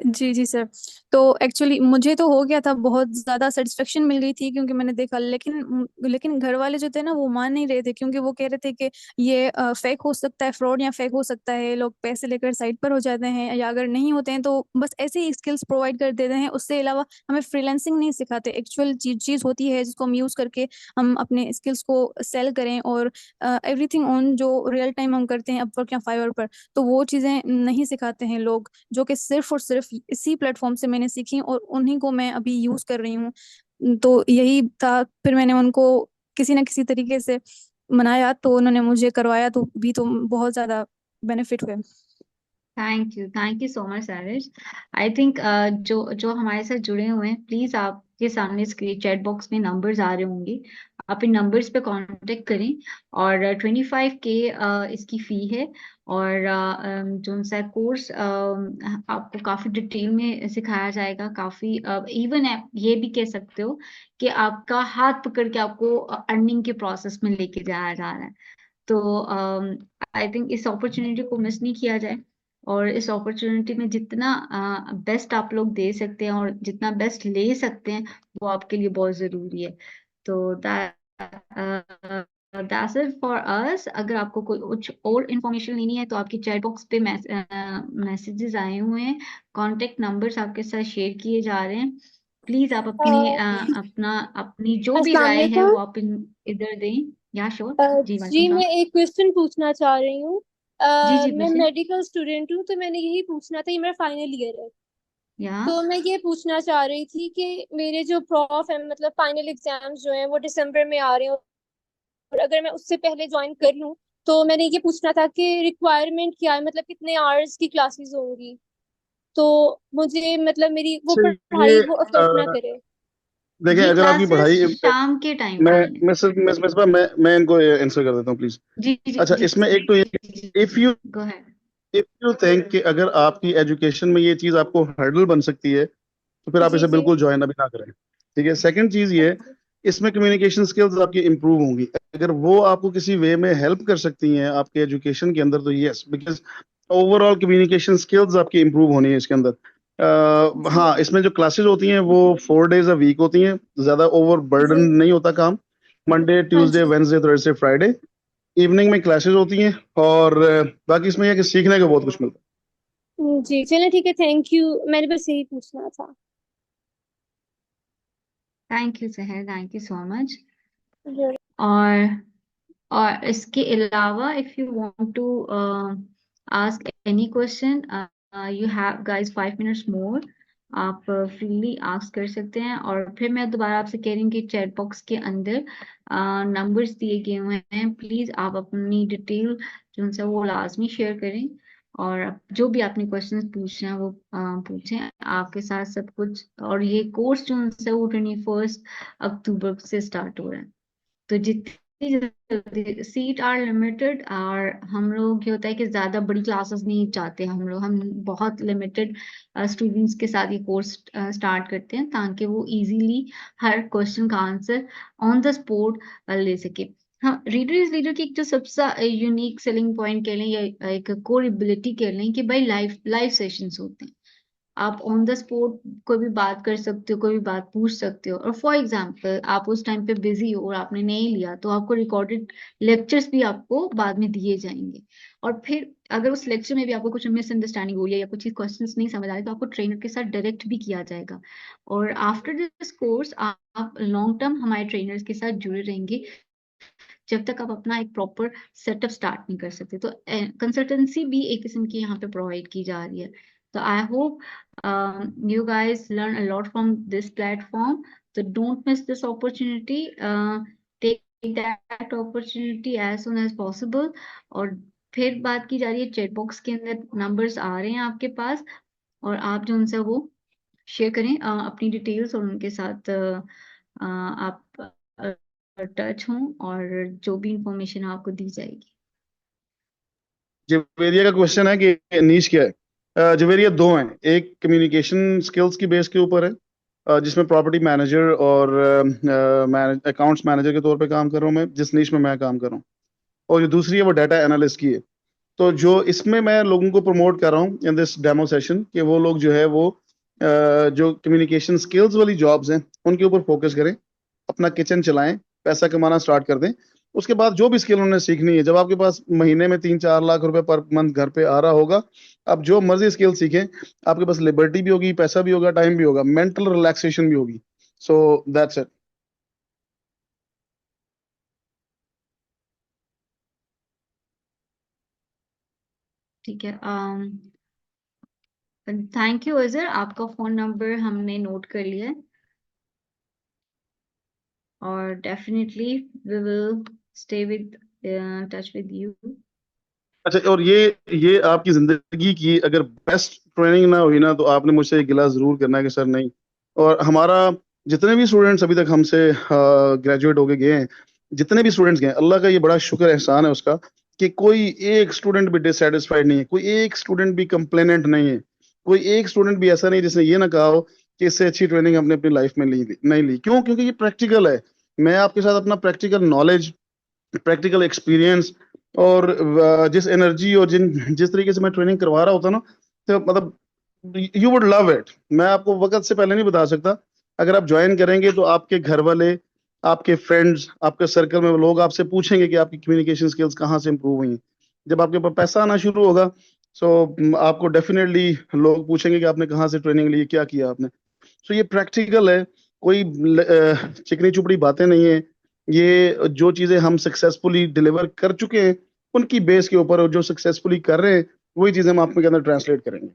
जी जी सर। तो एक्चुअली मुझे तो हो गया था, बहुत ज्यादा सेटिस्फेक्शन मिल गई थी क्योंकि मैंने देखा, लेकिन घर वाले जो थे ना वो मान नहीं रहे थे, क्योंकि वो कह रहे थे कि ये फेक हो सकता है, फ्रॉड या फेक हो सकता है, लोग पैसे लेकर साइट पर हो जाते हैं, या अगर नहीं होते हैं तो बस ऐसे ही स्किल्स प्रोवाइड कर देते हैं, उससे अलावा हमें फ्रीलांसिंग नहीं सिखाते। एक्चुअल चीज होती है जिसको हम यूज करके हम अपने स्किल्स को सेल करें, और एवरीथिंग ऑन जो रियल टाइम हम करते हैं अपवर्क या फाइवर पर, तो वो चीजें नहीं सिखाते हैं लोग, जो कि सिर्फ और सिर्फ इसी प्लेटफॉर्म से मैंने सीखी और उन्हीं को मैं अभी यूज कर रही हूँ। तो यही था, फिर मैंने उनको किसी ना किसी तरीके से मनाया, तो उन्होंने मुझे करवाया, तो भी तो बहुत ज्यादा बेनिफिट हुए। Thank you so much Sarish. I think जो जो हमारे साथ जुड़े हुए हैं, प्लीज आपके सामने स्क्रीन चैट बॉक्स में नंबर्स आ रहे होंगे, आप इन नंबर्स पे कांटेक्ट करें। और 25K इसकी फी है। और जो उनका कोर्स आपको काफी डिटेल में सिखाया जाएगा, काफी इवन आप ये भी कह सकते हो कि आपका हाथ पकड़ के आपको अर्निंग के प्रोसेस में लेके जाया जा रहा है। तो आई थिंक इस अपॉर्चुनिटी को मिस नहीं किया जाए, और इस अपॉर्चुनिटी में जितना बेस्ट आप लोग दे सकते हैं और जितना बेस्ट ले सकते हैं, वो आपके लिए बहुत जरूरी है। तो दैट्स इट फॉर अस। अगर आपको कोई कुछ और इन्फॉर्मेशन लेनी है तो आपकी चैट बॉक्स पे मैसेजेस आए हुए हैं, कांटेक्ट नंबर्स आपके साथ शेयर किए जा रहे हैं। प्लीज आप अपनी जो भी अस्सलाम राय है वालेकुम। वो आप इधर दें। या श्योर। जी वालेकुम जी मैं सलाम। एक क्वेश्चन पूछना चाह रही हूँ। जी जी मैं पूछे। मेडिकल स्टूडेंट हूँ, तो मैंने यही पूछना था, ये मेरा फाइनल ईयर है। या तो मैं ये पूछना चाह रही थी कि मेरे जो प्रॉफ है, मतलब फाइनल एग्जाम्स जो हैं वो दिसंबर में आ रहे हैं, और अगर मैं उससे पहले ज्वाइन कर लूँ, तो मैंने ये पूछना था कि रिक्वायरमेंट क्या है, मतलब कितने आवर्स की क्लासेस होंगी, तो मुझे मतलब मेरी वो अच्छा ये पढ़ाई वो अफेक्ट ना करे। देखें ये अगर आपकी क्लासेस पढ़ाई, शाम के टाइम मैं की हैं। मैं सिर्फ मैं सिर्फ मैं इनको आंसर कर देता हूँ प्लीज। जी जी अच्छा जी इसमें एक तो ये, if you go ahead. If you think कि अगर आपकी एजुकेशन में ये चीज आपको हर्डल बन सकती है तो फिर आप जी इसे जी। बिल्कुल ज्वाइन अभी ना करें। ठीक है, सेकंड चीज ये, इसमें कम्युनिकेशन स्किल्स आपकी इंप्रूव होंगी, अगर वो आपको किसी वे में हेल्प कर सकती हैं आपके एजुकेशन के अंदर, तो yes, because overall communication skills आपकी इंप्रूव होनी है इसके अंदर। जी हाँ, इसमें जो क्लासेस होती हैं वो 4 days अ वीक होती हैं, ज्यादा ओवर बर्डन जी। नहीं होता काम। मंडे हाँ ट्यूसडे जी। वेंसडे थर्सडे फ्राइडे इवनिंग में क्लासेस होती हैं, और बाकी इसमें यह है कि सीखने को बहुत कुछ मिलता जी चलिए ठीक है, थैंक यू, मैंने बस यही पूछना था। Thank you sir, thank you so much. जी। और और इसके अलावा if you want to ask any question, you have guys 5 minutes more. आप फ्रीली आस्क कर सकते हैं। और फिर मैं दोबारा आपसे कह रही हूँ कि चैट बॉक्स के अंदर नंबर्स दिए गए हुए हैं, प्लीज आप अपनी डिटेल जो उनसे वो लाजमी शेयर करें। और जो भी आपने क्वेश्चंस पूछे हैं वो पूछें, आपके साथ सब कुछ। और ये कोर्स जो उनसे वो 21 अक्टूबर से स्टार्ट हो रहा है। तो जितनी जल्दी, सीट आर लिमिटेड, और हम लोग ये होता है कि ज्यादा बड़ी क्लासेस नहीं चाहते हम बहुत लिमिटेड स्टूडेंट्स के साथ ये कोर्स स्टार्ट करते हैं, ताकि वो इजीली हर क्वेश्चन का आंसर ऑन द स्पॉट ले सके। हाँ, रीडर इज लीडर की एक जो सबसे यूनिक सेलिंग पॉइंट कह लें या एक कोर एबिलिटी कह लें कि भाई लाइव लाइव सेशंस होते हैं। आप ऑन द स्पॉट कोई भी बात कर सकते हो, कोई भी बात पूछ सकते हो। और फॉर एग्जाम्पल आप उस टाइम पे बिजी हो और आपने नहीं लिया, तो आपको रिकॉर्डेड लेक्चर्स भी आपको बाद में दिए जाएंगे। और फिर अगर उस लेक्चर में भी आपको कुछ मिसअंडरस्टैंडिंग हुई है या कुछ क्वेश्चंस नहीं समझ आए, तो आपको ट्रेनर के साथ डायरेक्ट भी किया जाएगा। और आफ्टर दिस कोर्स आप लॉन्ग टर्म हमारे ट्रेनर्स के साथ जुड़े रहेंगे, जब तक आप अपना एक प्रॉपर सेटअप स्टार्ट नहीं कर सकते। तो कंसल्टेंसी भी एक किस्म की यहाँ पे प्रोवाइड की जा रही है। तो I hope you guys learn a lot from this platform. So don't miss this opportunity. Take that opportunity as soon as possible. और फिर बात की जा रही है, चैट बॉक्स के अंदर नंबर्स आ रहे हैं आपके पास, और आप जो उनसे वो शेयर करें अपनी डिटेल्स, और उनके साथ आप टच हों, और जो भी इंफॉर्मेशन आपको दी जाएगी। है। जवेरिया का क्वेश्चन है कि नीश क्या है। जवेरिया दो हैं, एक कम्युनिकेशन स्किल्स की बेस के ऊपर है, जिसमें प्रॉपर्टी मैनेजर और अकाउंट्स मैनेजर के तौर पे काम कर रहा हूँ मैं, जिस नीश में मैं काम कर रहा हूँ। और जो दूसरी है वो डाटा एनालिस्ट की है। तो जो इसमें मैं लोगों को प्रमोट कर रहा हूँ इन दिस डेमो सेशन, कि वो लोग जो है वो जो कम्युनिकेशन स्किल्स वाली जॉब्स हैं उनके ऊपर फोकस करें, अपना किचन चलाएं, पैसा कमाना स्टार्ट कर दें। उसके बाद जो भी स्किल उन्होंने सीखनी है, जब आपके पास महीने में 3-4 लाख रुपए पर मंथ घर पे आ रहा होगा, आप जो मर्जी स्किल सीखें, आपके पास लिबर्टी भी होगी, पैसा भी होगा, टाइम भी होगा, मेंटल रिलैक्सेशन भी होगी। So that's it. ठीक है। थैंक यू अजहर, आपका फोन नंबर हमने नोट कर लिया है और definitely we will stay with touch with you. अच्छा, और ये आपकी जिंदगी की अगर बेस्ट ट्रेनिंग ना हुई ना, तो आपने मुझसे एक गिला जरूर करना है कि सर नहीं। और हमारा जितने भी स्टूडेंट्स अभी तक हमसे ग्रेजुएट होके गए हैं, जितने भी स्टूडेंट्स गए हैं, अल्लाह का ये बड़ा शुक्र एहसान है उसका, कि कोई एक स्टूडेंट भी डिससेटिस्फाइड नहीं है, कोई एक स्टूडेंट भी कंप्लेनेंट नहीं है, कोई एक स्टूडेंट भी ऐसा नहीं जिसने ये ना कहा हो कि इससे अच्छी ट्रेनिंग हमने अपनी लाइफ में नहीं ली। क्यों? क्योंकि ये प्रैक्टिकल है। मैं आपके साथ अपना प्रैक्टिकल नॉलेज, प्रैक्टिकल एक्सपीरियंस और जिस एनर्जी और जिस तरीके से मैं ट्रेनिंग करवा रहा होता ना, तो मतलब यू वुड लव इट। मैं आपको वक्त से पहले नहीं बता सकता। अगर आप ज्वाइन करेंगे तो आपके घर वाले, आपके फ्रेंड्स, आपके सर्कल में लोग आपसे पूछेंगे कि आपकी कम्युनिकेशन स्किल्स कहाँ से इंप्रूव हुई हैं। जब आपके पास पैसा आना शुरू होगा, सो आपको डेफिनेटली लोग पूछेंगे कि आपने कहाँ से ट्रेनिंग ली, क्या किया आपने। सो ये प्रैक्टिकल है, कोई चिकनी चुपड़ी बातें नहीं है। ये जो चीजें हम सक्सेसफुली डिलीवर कर चुके हैं उनकी बेस के ऊपर, और जो सक्सेसफुली कर रहे हैं वही चीजें हम आपके अंदर ट्रांसलेट करेंगे।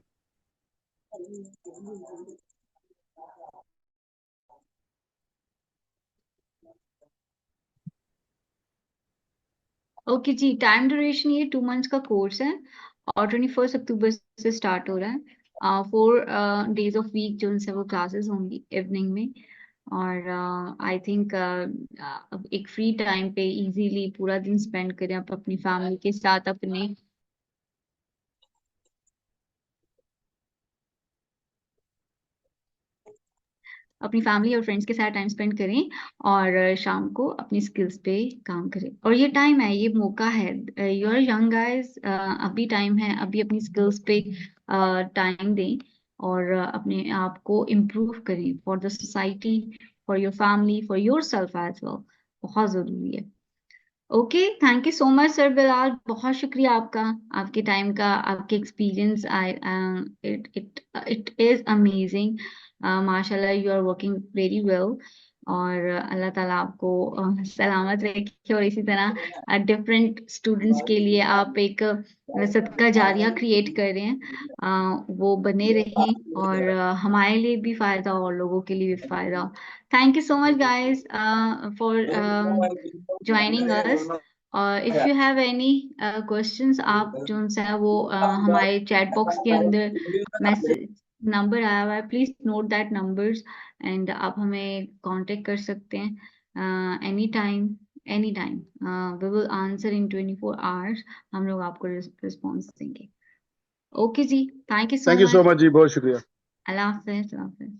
ओके जी, टाइम ड्यूरेशन ये 2 मंथ्स का कोर्स है और 21 अक्टूबर से स्टार्ट हो रहा है। 4 डेज ऑफ वीक जो उनसे वो क्लासेस होंगी इवनिंग में। और आई थिंक एक फ्री टाइम पे इजीली पूरा दिन स्पेंड करें आप अपनी फैमिली के साथ, अपनी फैमिली और फ्रेंड्स के साथ टाइम स्पेंड करें और शाम को अपनी स्किल्स पे काम करें। और ये टाइम है, ये मौका है, यू आर यंग गाइस, अभी टाइम है, अभी अपनी स्किल्स पे टाइम दें और अपने आप को इम्प्रूव करें for the society, for your family, for yourself as well. बहुत जरूरी है। Okay, thank you so much sir Bilal, बहुत शुक्रिया आपका, आपके टाइम का, आपके experience. I it it it is amazing. माशाल्लाह, you are working very well. और अल्लाह ताला आपको सलामत रखे और इसी तरह डिफरेंट स्टूडेंट्स के लिए आप एक सदका जारिया क्रिएट कर रहे हैं, वो बने रहें और हमारे लिए भी फायदा और लोगों के लिए भी फायदा। Thank you so much guys for joining us. और if you have any questions, आप जो है वो हमारे चैट बॉक्स के अंदर मैसेज नंबर आया हुआ है, please note that numbers and आप हमें कांटेक्ट कर सकते हैं any time, any time. We will answer in 24 hours, हम लोग आपको रिस्पॉन्स देंगे। Okay ji, thank you so thank you so much. Much ji, बहुत शुक्रिया। अल्लाह हाफिज, अल्लाह हाफिज।